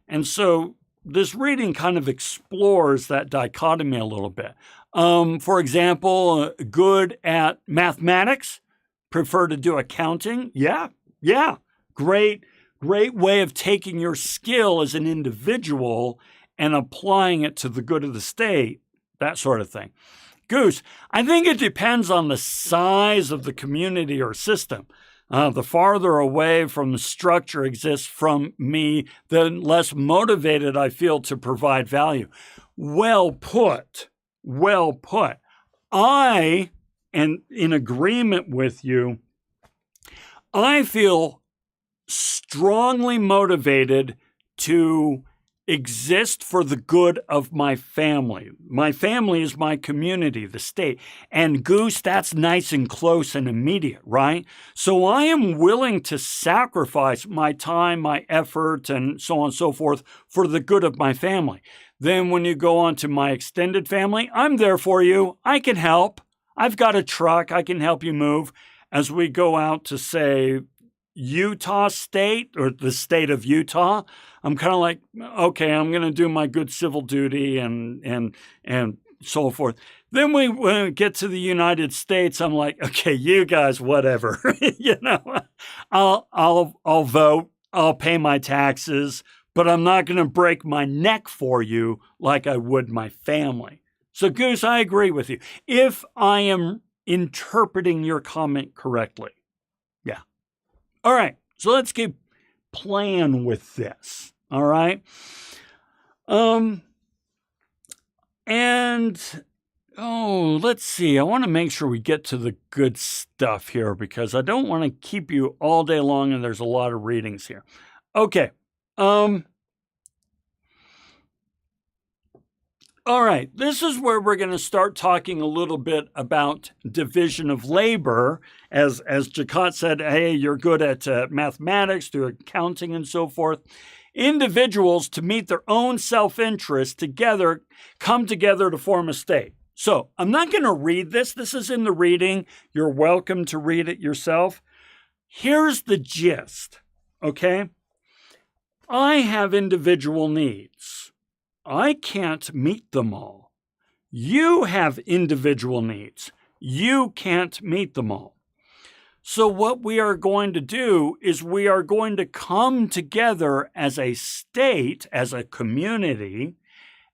[SPEAKER 1] And so this reading kind of explores that dichotomy a little bit. For example, good at mathematics, prefer to do accounting. Yeah. Great way of taking your skill as an individual and applying it to the good of the state, that sort of thing. Goose, I think it depends on the size of the community or system. The farther away from the structure exists from me, the less motivated I feel to provide value. Well put. I am in agreement with you. I feel strongly motivated to exist for the good of my family. My family is my community, the state. And Goose, that's nice and close and immediate, right? So I am willing to sacrifice my time, my effort, and so on and so forth for the good of my family. Then when you go on to my extended family, I'm there for you. I can help. I've got a truck. I can help you move. As we go out to, say, Utah State or the state of Utah, I'm kind of like, okay, I'm going to do my good civil duty and so forth. Then when we get to the United States, I'm like, okay, you guys, whatever, I'll vote, I'll pay my taxes, but I'm not going to break my neck for you like I would my family. So Goose, I agree with you. If I am interpreting your comment correctly. Yeah. All right. So let's keep playing with this. All right. Let's see. I want to make sure we get to the good stuff here because I don't want to keep you all day long and there's a lot of readings here. Okay. All right, this is where we're going to start talking a little bit about division of labor. As Jacquot said, hey, you're good at mathematics, do accounting and so forth. Individuals, to meet their own self-interest together, come together to form a state. So I'm not going to read this. This is in the reading. You're welcome to read it yourself. Here's the gist, okay? I have individual needs. I can't meet them all. You have individual needs. You can't meet them all. So what we are going to do is we are going to come together as a state, as a community,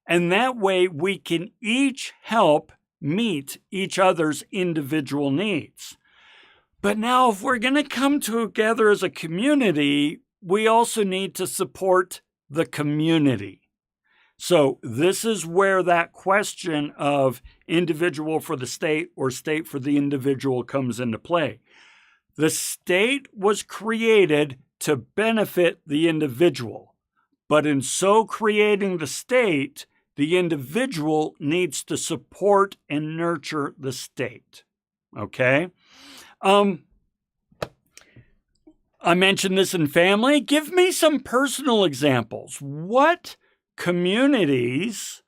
[SPEAKER 1] and that way we can each help meet each other's individual needs. But now, if we're going to come together as a community, we also need to support the community. So this is where that question of individual for the state or state for the individual comes into play. The state was created to benefit the individual, but in so creating the state, the individual needs to support and nurture the state. Okay? I mentioned this in family. Give me some personal examples. What communities,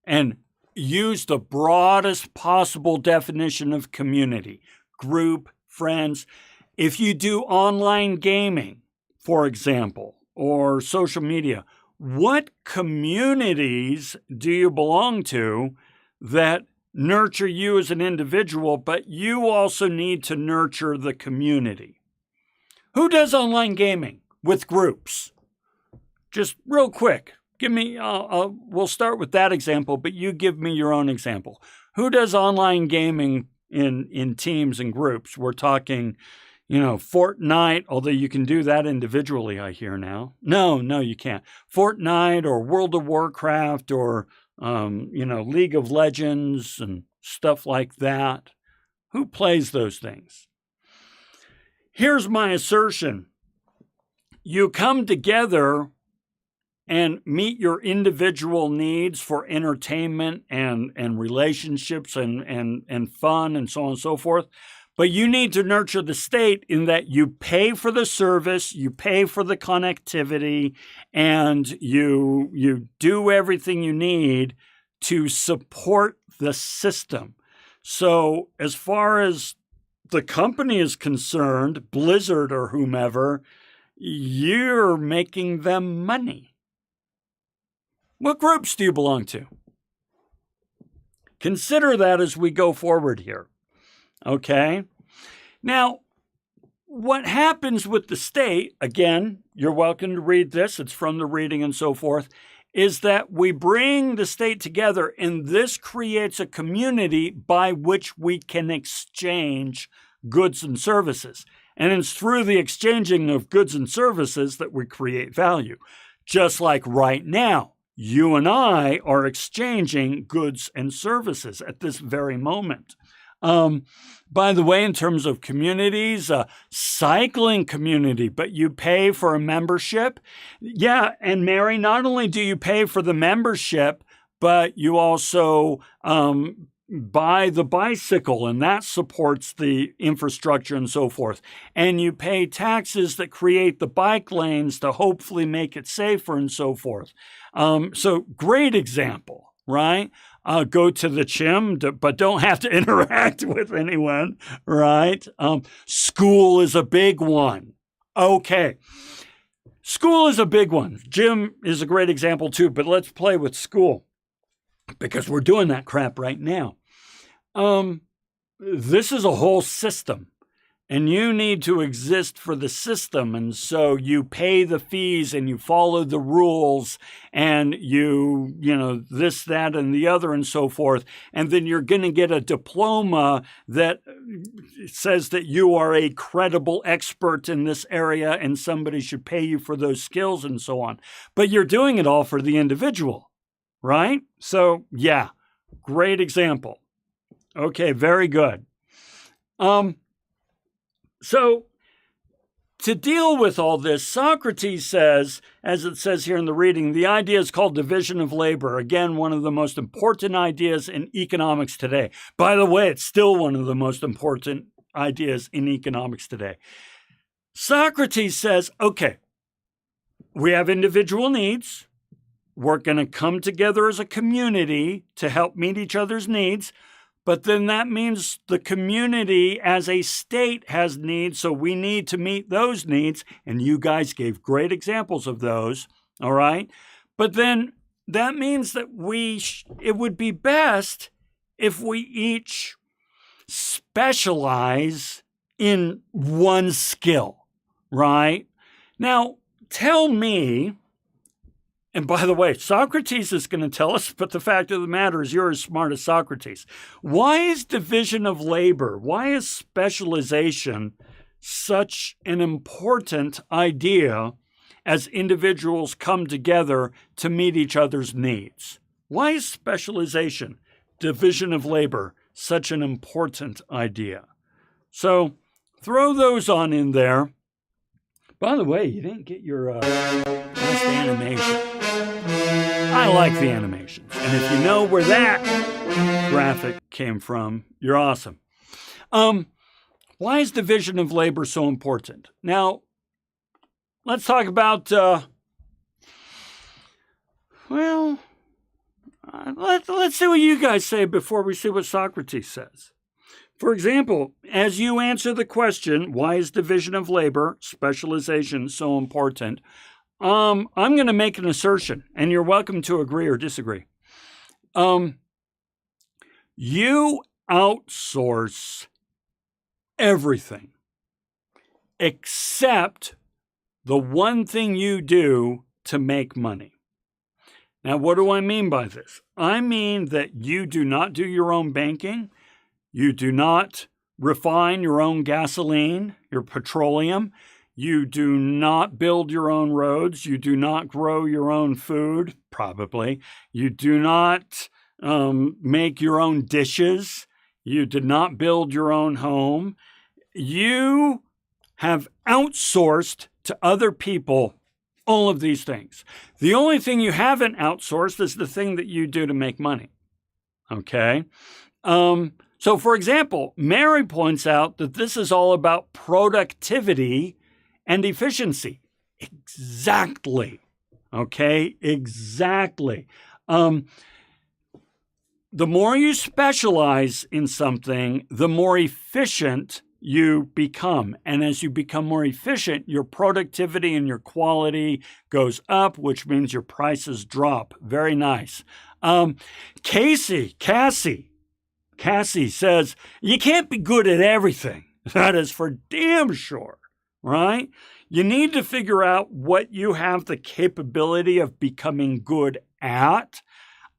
[SPEAKER 1] and use the broadest possible definition of community, group, friends. If you do online gaming, for example, or social media, what communities do you belong to that nurture you as an individual, but you also need to nurture the community? Who does online gaming with groups? Just real quick. Give me, we'll start with that example, but you give me your own example. Who does online gaming in teams and groups? We're talking, Fortnite, although you can do that individually, I hear now. No, you can't. Fortnite or World of Warcraft or, League of Legends and stuff like that. Who plays those things? Here's my assertion. You come together and meet your individual needs for entertainment and relationships and fun and so on and so forth. But you need to nurture the state in that you pay for the service, you pay for the connectivity, and you do everything you need to support the system. So as far as the company is concerned, Blizzard or whomever, you're making them money. What groups do you belong to? Consider that as we go forward here. Okay? Now, what happens with the state, again, you're welcome to read this, it's from the reading and so forth, is that we bring the state together and this creates a community by which we can exchange goods and services. And it's through the exchanging of goods and services that we create value. Just like right now, you and I are exchanging goods and services at this very moment. By the way, in terms of communities, cycling community, but you pay for a membership. Yeah, and Mary, not only do you pay for the membership, but you also buy the bicycle, and that supports the infrastructure and so forth. And you pay taxes that create the bike lanes to hopefully make it safer and so forth. So great example, right? Go to the gym, but don't have to interact with anyone, right? School is a big one. Okay. School is a big one. Gym is a great example too, but let's play with school because we're doing that crap right now. This is a whole system. And you need to exist for the system. And so you pay the fees and you follow the rules and you this, that, and the other and so forth. And then you're going to get a diploma that says that you are a credible expert in this area and somebody should pay you for those skills and so on. But you're doing it all for the individual, right? So yeah, great example. Okay, very good. So to deal with all this, Socrates says, as it says here in the reading, the idea is called division of labor. Again, one of the most important ideas in economics today. By the way, it's still one of the most important ideas in economics today. Socrates says, okay, we have individual needs. We're going to come together as a community to help meet each other's needs. But then that means the community as a state has needs, so we need to meet those needs. And you guys gave great examples of those, all right? But then that means that it would be best if we each specialize in one skill, right? Now, tell me, And by the way, Socrates is going to tell us, but the fact of the matter is you're as smart as Socrates. Why is division of labor, why is specialization such an important idea as individuals come together to meet each other's needs? Why is specialization, division of labor, such an important idea? So throw those on in there. By the way, you didn't get your last animation. I like the animations. And if you know where that graphic came from, you're awesome. Why is division of labor so important? Now, let's talk about, let's see what you guys say before we see what Socrates says. For example, as you answer the question, why is division of labor, specialization, so important? I'm going to make an assertion, and you're welcome to agree or disagree. You outsource everything except the one thing you do to make money. Now, what do I mean by this? I mean that you do not do your own banking. You do not refine your own gasoline, your petroleum. You do not build your own roads. You do not grow your own food, probably. You do not make your own dishes. You did not build your own home. You have outsourced to other people all of these things. The only thing you haven't outsourced is the thing that you do to make money. Okay? So, for example, Mary points out that this is all about productivity and efficiency. Exactly. Okay? Exactly. The more you specialize in something, the more efficient you become. And as you become more efficient, your productivity and your quality goes up, which means your prices drop. Very nice. Cassie says, you can't be good at everything. That is for damn sure, right? You need to figure out what you have the capability of becoming good at.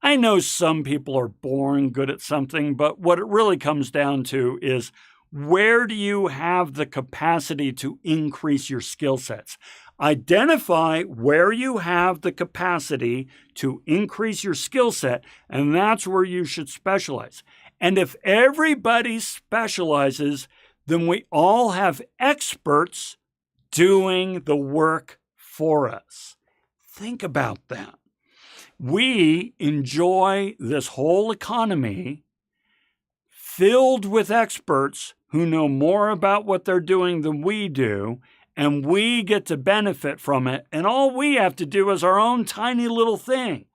[SPEAKER 1] I know some people are born good at something, but what it really comes down to is where do you have the capacity to increase your skill sets? Identify where you have the capacity to increase your skill set, and that's where you should specialize. And if everybody specializes, then we all have experts doing the work for us. Think about that. We enjoy this whole economy filled with experts who know more about what they're doing than we do, and we get to benefit from it. And all we have to do is our own tiny little thing.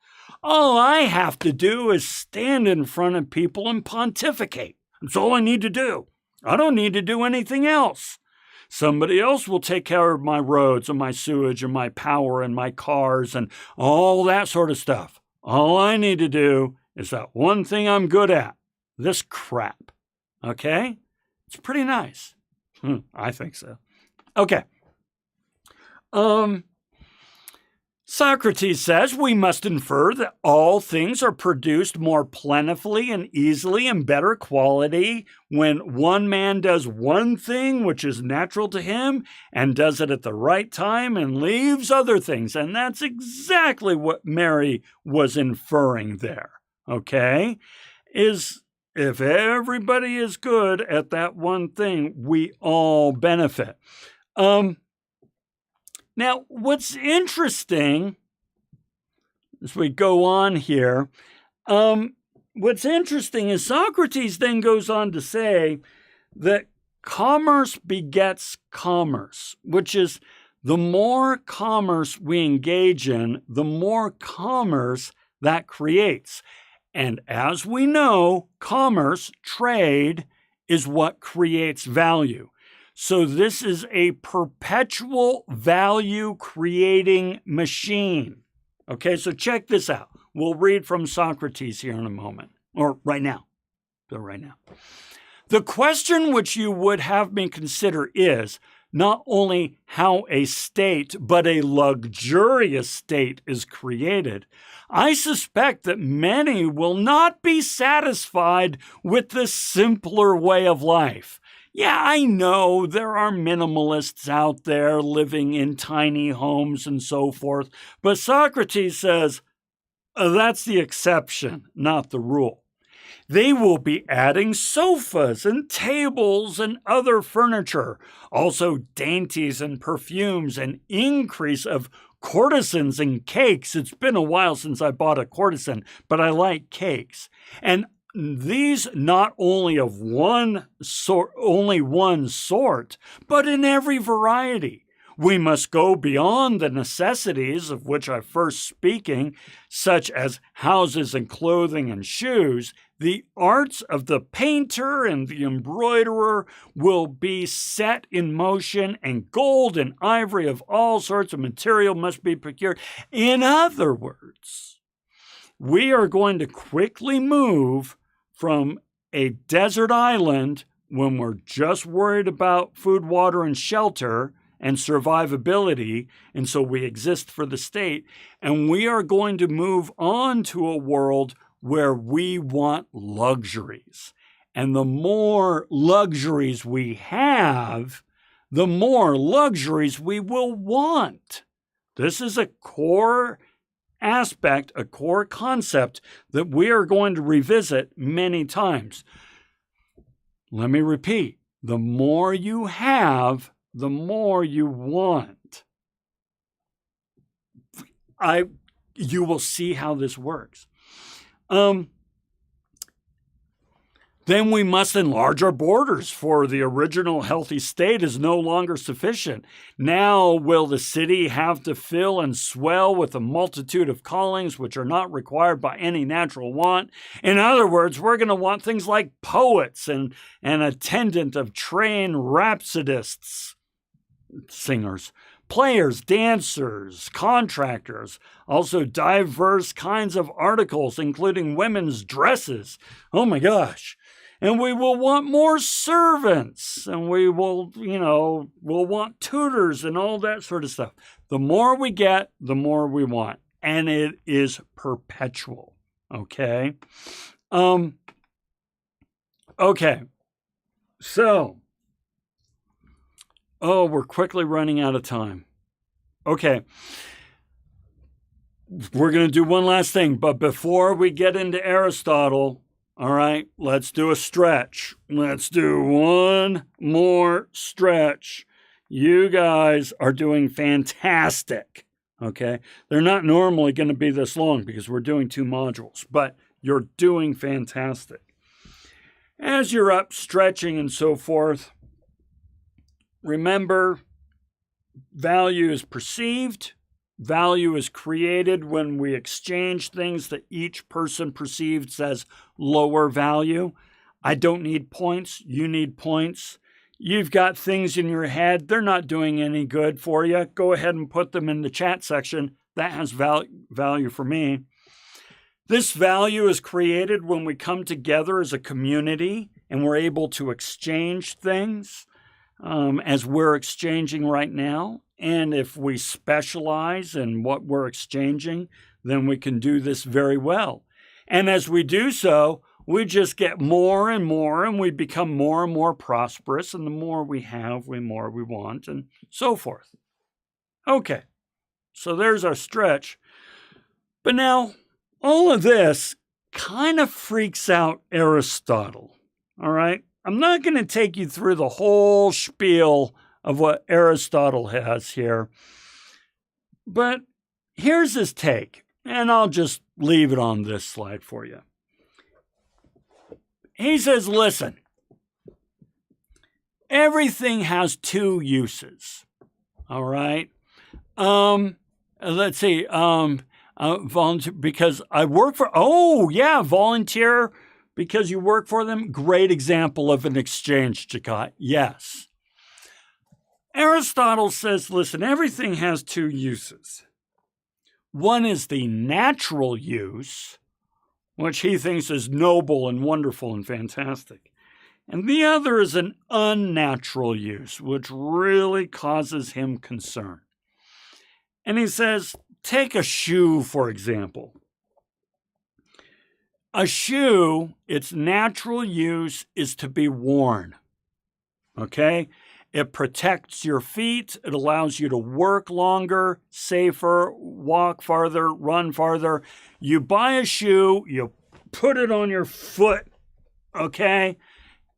[SPEAKER 1] All I have to do is stand in front of people and pontificate. That's all I need to do. I don't need to do anything else. Somebody else will take care of my roads and my sewage and my power and my cars and all that sort of stuff. All I need to do is that one thing I'm good at, this crap. Okay? It's pretty nice. I think so. Okay. Socrates says we must infer that all things are produced more plentifully and easily and better quality when one man does one thing which is natural to him and does it at the right time and leaves other things. And that's exactly what Mary was inferring there, okay? Is if everybody is good at that one thing, we all benefit. Now, what's interesting as we go on here, what's interesting is Socrates then goes on to say that commerce begets commerce, which is the more commerce we engage in, the more commerce that creates. And as we know, commerce, trade, is what creates value. So this is a perpetual value creating machine. Okay, so check this out. We'll read from Socrates here in a moment, or right now. The question which you would have me consider is, not only how a state, but a luxurious state is created, I suspect that many will not be satisfied with the simpler way of life. Yeah, I know there are minimalists out there living in tiny homes and so forth, but Socrates says that's the exception, not the rule. They will be adding sofas and tables and other furniture, also dainties and perfumes, an increase of courtesans and cakes. It's been a while since I bought a courtesan, but I like cakes. And these not only of one sort, but in every variety. We must go beyond the necessities of which I'm first speaking, such as houses and clothing and shoes. The arts of the painter and the embroiderer will be set in motion, and gold and ivory of all sorts of material must be procured. In other words, we are going to quickly move from a desert island when we're just worried about food, water, and shelter and survivability, and so we exist for the state, and we are going to move on to a world where we want luxuries. And the more luxuries we have, the more luxuries we will want. This is a core aspect, a core concept that we are going to revisit many times. Let me repeat, the more you have, the more you want. You will see how this works. Then we must enlarge our borders, for the original healthy state is no longer sufficient. Now will the city have to fill and swell with a multitude of callings which are not required by any natural want. In other words, we're going to want things like poets and an attendant of trained rhapsodists, singers, players, dancers, contractors, also diverse kinds of articles, including women's dresses. Oh my gosh. And we will want more servants, and we will, we'll want tutors and all that sort of stuff. The more we get, the more we want. And it is perpetual. Okay? Okay. So, we're quickly running out of time. Okay. We're going to do one last thing, but before we get into Aristotle, all right, let's do a stretch. Let's do one more stretch. You guys are doing fantastic, okay? They're not normally going to be this long because we're doing 2 modules, but you're doing fantastic. As you're up stretching and so forth, remember, value is perceived. Value is created when we exchange things that each person perceives as lower value. I don't need points. You need points. You've got things in your head. They're not doing any good for you. Go ahead and put them in the chat section. That has value for me. This value is created when we come together as a community and we're able to exchange things as we're exchanging right now. And if we specialize in what we're exchanging, then we can do this very well. And as we do so, we just get more and more, and we become more and more prosperous. And the more we have, the more we want, and so forth. Okay, so there's our stretch. But now, all of this kind of freaks out Aristotle, all right? I'm not going to take you through the whole spiel of what Aristotle has here. But here's his take, and I'll just leave it on this slide for you. He says, listen, everything has 2 uses, all right? Let's see, volunteer, because I work for, volunteer because you work for them. Great example of an exchange, Jakat. Yes. Aristotle says, listen, everything has 2 uses. One is the natural use, which he thinks is noble and wonderful and fantastic. And the other is an unnatural use, which really causes him concern. And he says, take a shoe, for example. A shoe, its natural use is to be worn, okay? It protects your feet. It allows you to work longer, safer, walk farther, run farther. You buy a shoe, you put it on your foot, okay?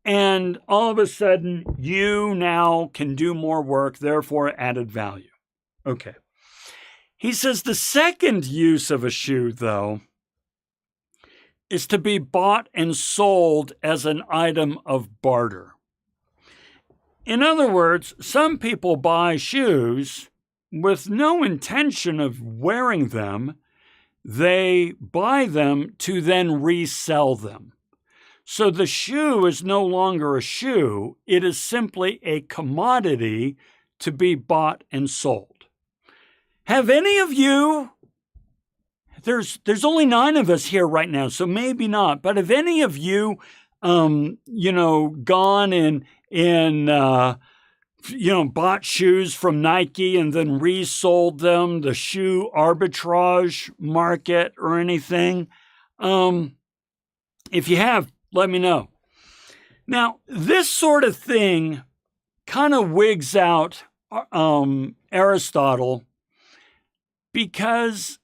[SPEAKER 1] And all of a sudden, you now can do more work, therefore added value. Okay. He says the second use of a shoe, though, is to be bought and sold as an item of barter. In other words, some people buy shoes with no intention of wearing them. They buy them to then resell them. So the shoe is no longer a shoe. It is simply a commodity to be bought and sold. Have any of you, there's only 9 of us here right now, so maybe not, but have any of you, gone and bought shoes from Nike and then resold them, the shoe arbitrage market or anything? If you have, let me know. Now, this sort of thing kind of wigs out Aristotle, because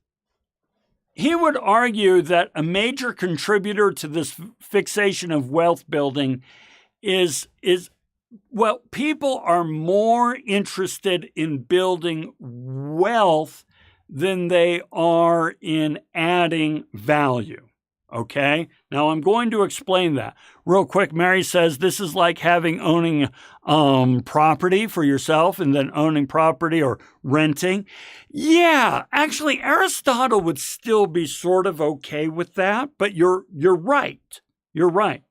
[SPEAKER 1] he would argue that a major contributor to this fixation of wealth building is people are more interested in building wealth than they are in adding value. Okay? Now I'm going to explain that. Real quick, Mary says this is like owning property for yourself and then owning property or renting. Yeah, actually Aristotle would still be sort of okay with that, but you're right. You're right.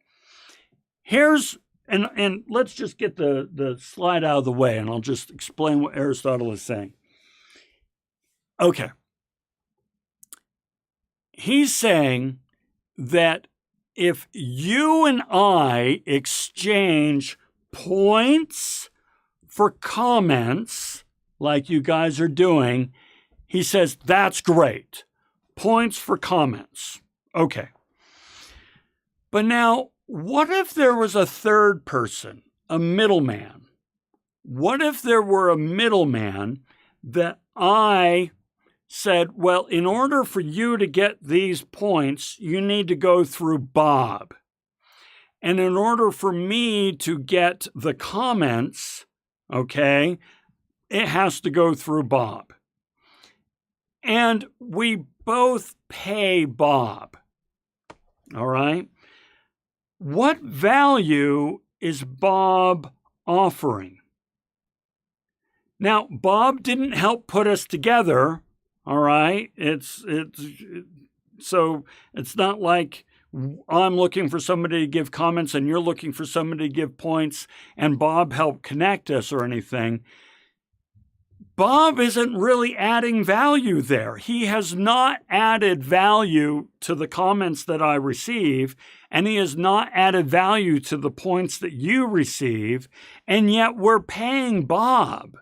[SPEAKER 1] Here's and let's just get the slide out of the way and I'll just explain what Aristotle is saying. Okay. He's saying that if you and I exchange points for comments, like you guys are doing, he says, that's great. Points for comments. Okay. But now, what if there was a third person, a middleman? What if there were a middleman that I said, well, in order for you to get these points, you need to go through Bob. And in order for me to get the comments, okay, it has to go through Bob. And we both pay Bob. All right? What value is Bob offering? Now, Bob didn't help put us together. All right. So it's not like I'm looking for somebody to give comments and you're looking for somebody to give points and Bob helped connect us or anything. Bob isn't really adding value there. He has not added value to the comments that I receive, and he has not added value to the points that you receive, and yet we're paying Bob.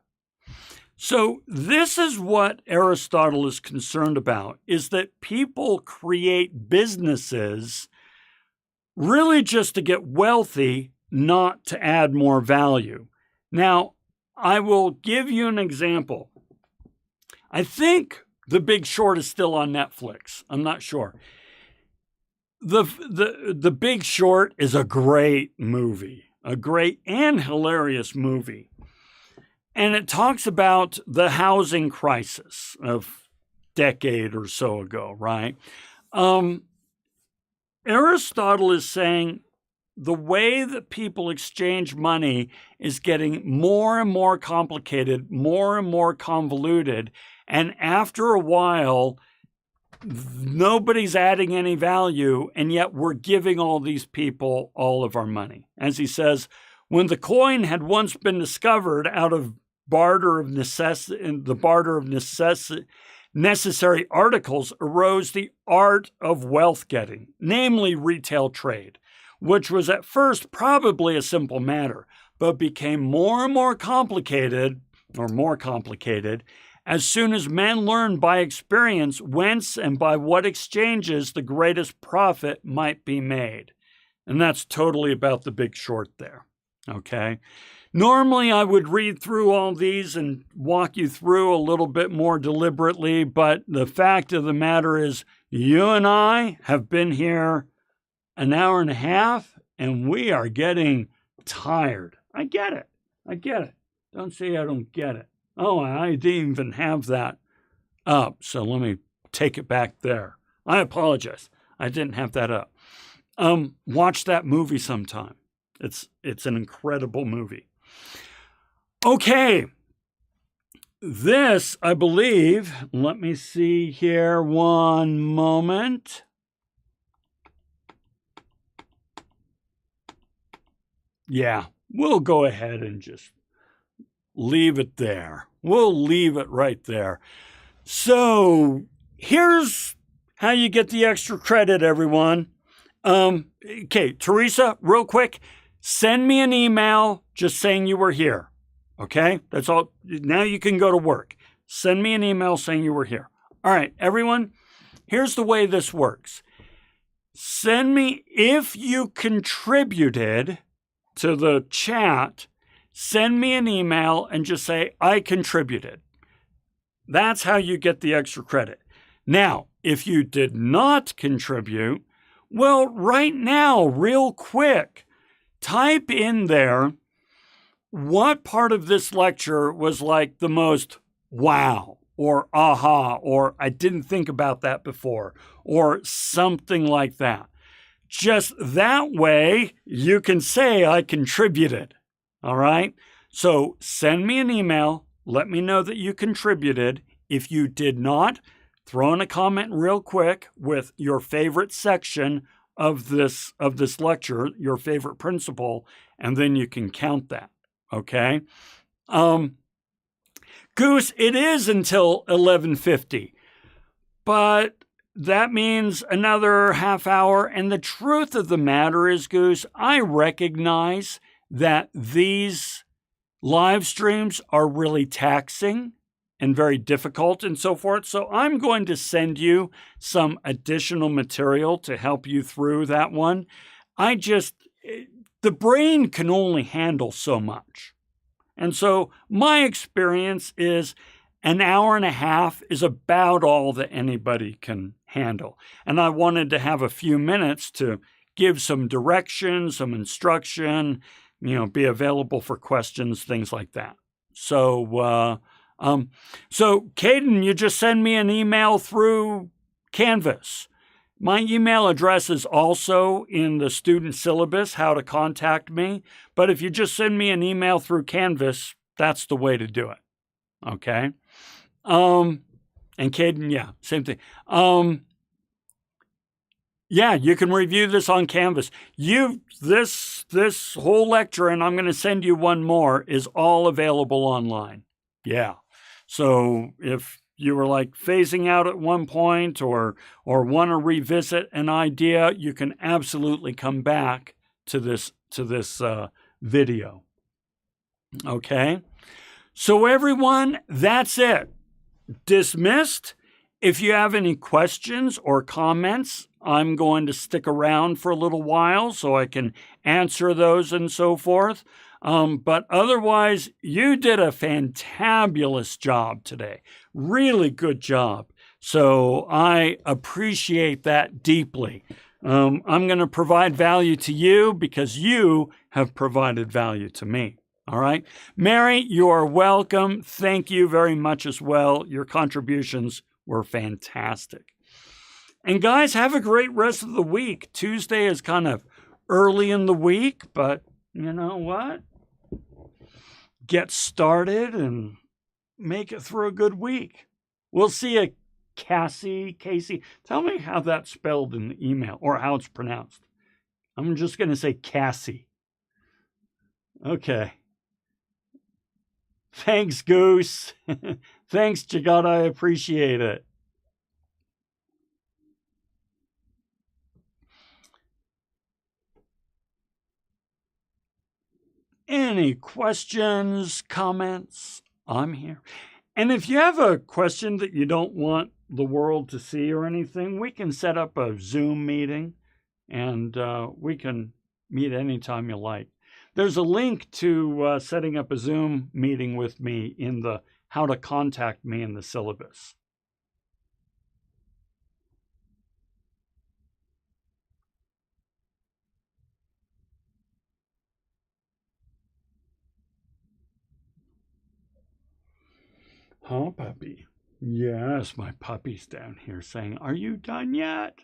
[SPEAKER 1] So this is what Aristotle is concerned about, is that people create businesses really just to get wealthy, not to add more value. Now, I will give you an example. I think The Big Short is still on Netflix. I'm not sure. The Big Short is a great movie, a great and hilarious movie. And it talks about the housing crisis of a decade or so ago, right? Aristotle is saying the way that people exchange money is getting more and more complicated, more and more convoluted. And after a while, nobody's adding any value, and yet we're giving all these people all of our money. As he says, when the coin had once been discovered out of barter of necessary articles, arose the art of wealth getting, namely retail trade, which was at first probably a simple matter, but became more and more complicated, as soon as men learned by experience whence and by what exchanges the greatest profit might be made. And that's totally about The Big Short there, okay? Normally, I would read through all these and walk you through a little bit more deliberately, but the fact of the matter is you and I have been here an hour and a half, and we are getting tired. I get it. Don't say I don't get it. Oh, I didn't even have that up, so let me take it back there. I apologize. I didn't have that up. Watch that movie sometime. It's an incredible movie. Okay. This, I believe, let me see here one moment. Yeah, we'll go ahead and just leave it there. We'll leave it right there. So here's how you get the extra credit, everyone. Okay, Teresa, real quick, send me an email just saying you were here. Okay, that's all. Now you can go to work. Send me an email saying you were here. All right, everyone, here's the way this works. Send me, if you contributed to the chat, send me an email and just say, I contributed. That's how you get the extra credit. Now, if you did not contribute, well, right now, real quick, type in there what part of this lecture was like the most wow, or aha, or I didn't think about that before, or something like that. Just that way, you can say I contributed, all right? So send me an email. Let me know that you contributed. If you did not, throw in a comment real quick with your favorite section of this lecture, your favorite principle, and then you can count that, okay? Goose, it is until 11:50, but that means another half hour. And the truth of the matter is, Goose, I recognize that these live streams are really taxing and very difficult and so forth. So I'm going to send you some additional material to help you through that one. The brain can only handle so much. And so my experience is an hour and a half is about all that anybody can handle. And I wanted to have a few minutes to give some direction, some instruction, be available for questions, things like that. So Caden, you just send me an email through Canvas. My email address is also in the student syllabus, how to contact me. But if you just send me an email through Canvas, that's the way to do it. Okay? And Caden, yeah, same thing. Yeah, you can review this on Canvas. This whole lecture, and I'm going to send you one more, is all available online. Yeah. So if you were like phasing out at one point or want to revisit an idea, you can absolutely come back to this video. Okay? So everyone, that's it. Dismissed. If you have any questions or comments, I'm going to stick around for a little while so I can answer those and so forth. But otherwise, you did a fantabulous job today. Really good job. So I appreciate that deeply. I'm going to provide value to you because you have provided value to me. All right. Mary, you are welcome. Thank you very much as well. Your contributions were fantastic. And guys, have a great rest of the week. Tuesday is kind of early in the week, but you know what? Get started and make it through a good week. We'll see you, Casey. Tell me how that's spelled in the email or how it's pronounced. I'm just going to say Cassie. Okay. Thanks, Goose. Thanks, Jagat. I appreciate it. any questions, comments, I'm here. And if you have a question that you don't want the world to see or anything, we can set up a Zoom meeting and we can meet anytime you like. There's a link to setting up a Zoom meeting with me in the how to contact me in the syllabus. Huh, puppy? Yes, my puppy's down here saying, "Are you done yet?"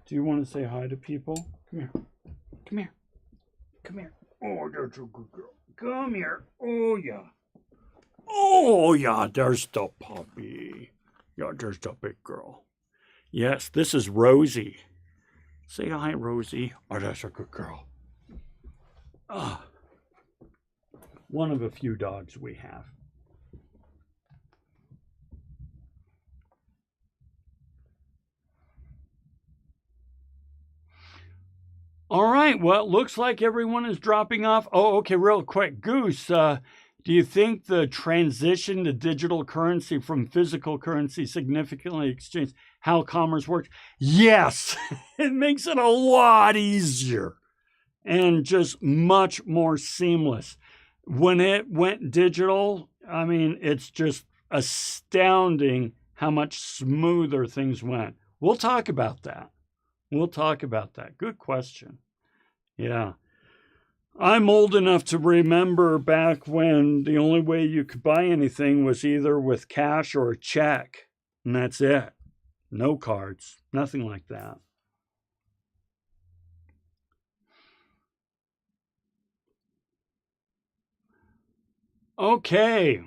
[SPEAKER 1] Do you want to say hi to people? Come here. Come here. Come here. Oh, that's a good girl. Come here. Oh, yeah. Oh, yeah, there's the puppy. Yeah, there's the big girl. Yes, this is Rosie. Say hi, Rosie. Oh, that's a good girl. Ah, one of a few dogs we have. All right, well, it looks like everyone is dropping off. Oh, okay, real quick. Goose, do you think the transition to digital currency from physical currency significantly changed how commerce works? Yes, it makes it a lot easier and just much more seamless. When it went digital, I mean, it's just astounding how much smoother things went. We'll talk about that. We'll talk about that. Good question. Yeah. I'm old enough to remember back when the only way you could buy anything was either with cash or a check, and that's it. No cards, nothing like that. Okay.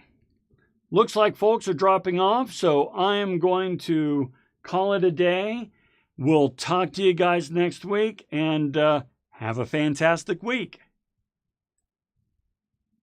[SPEAKER 1] Looks like folks are dropping off, so I am going to call it a day. We'll talk to you guys next week, and have a fantastic week.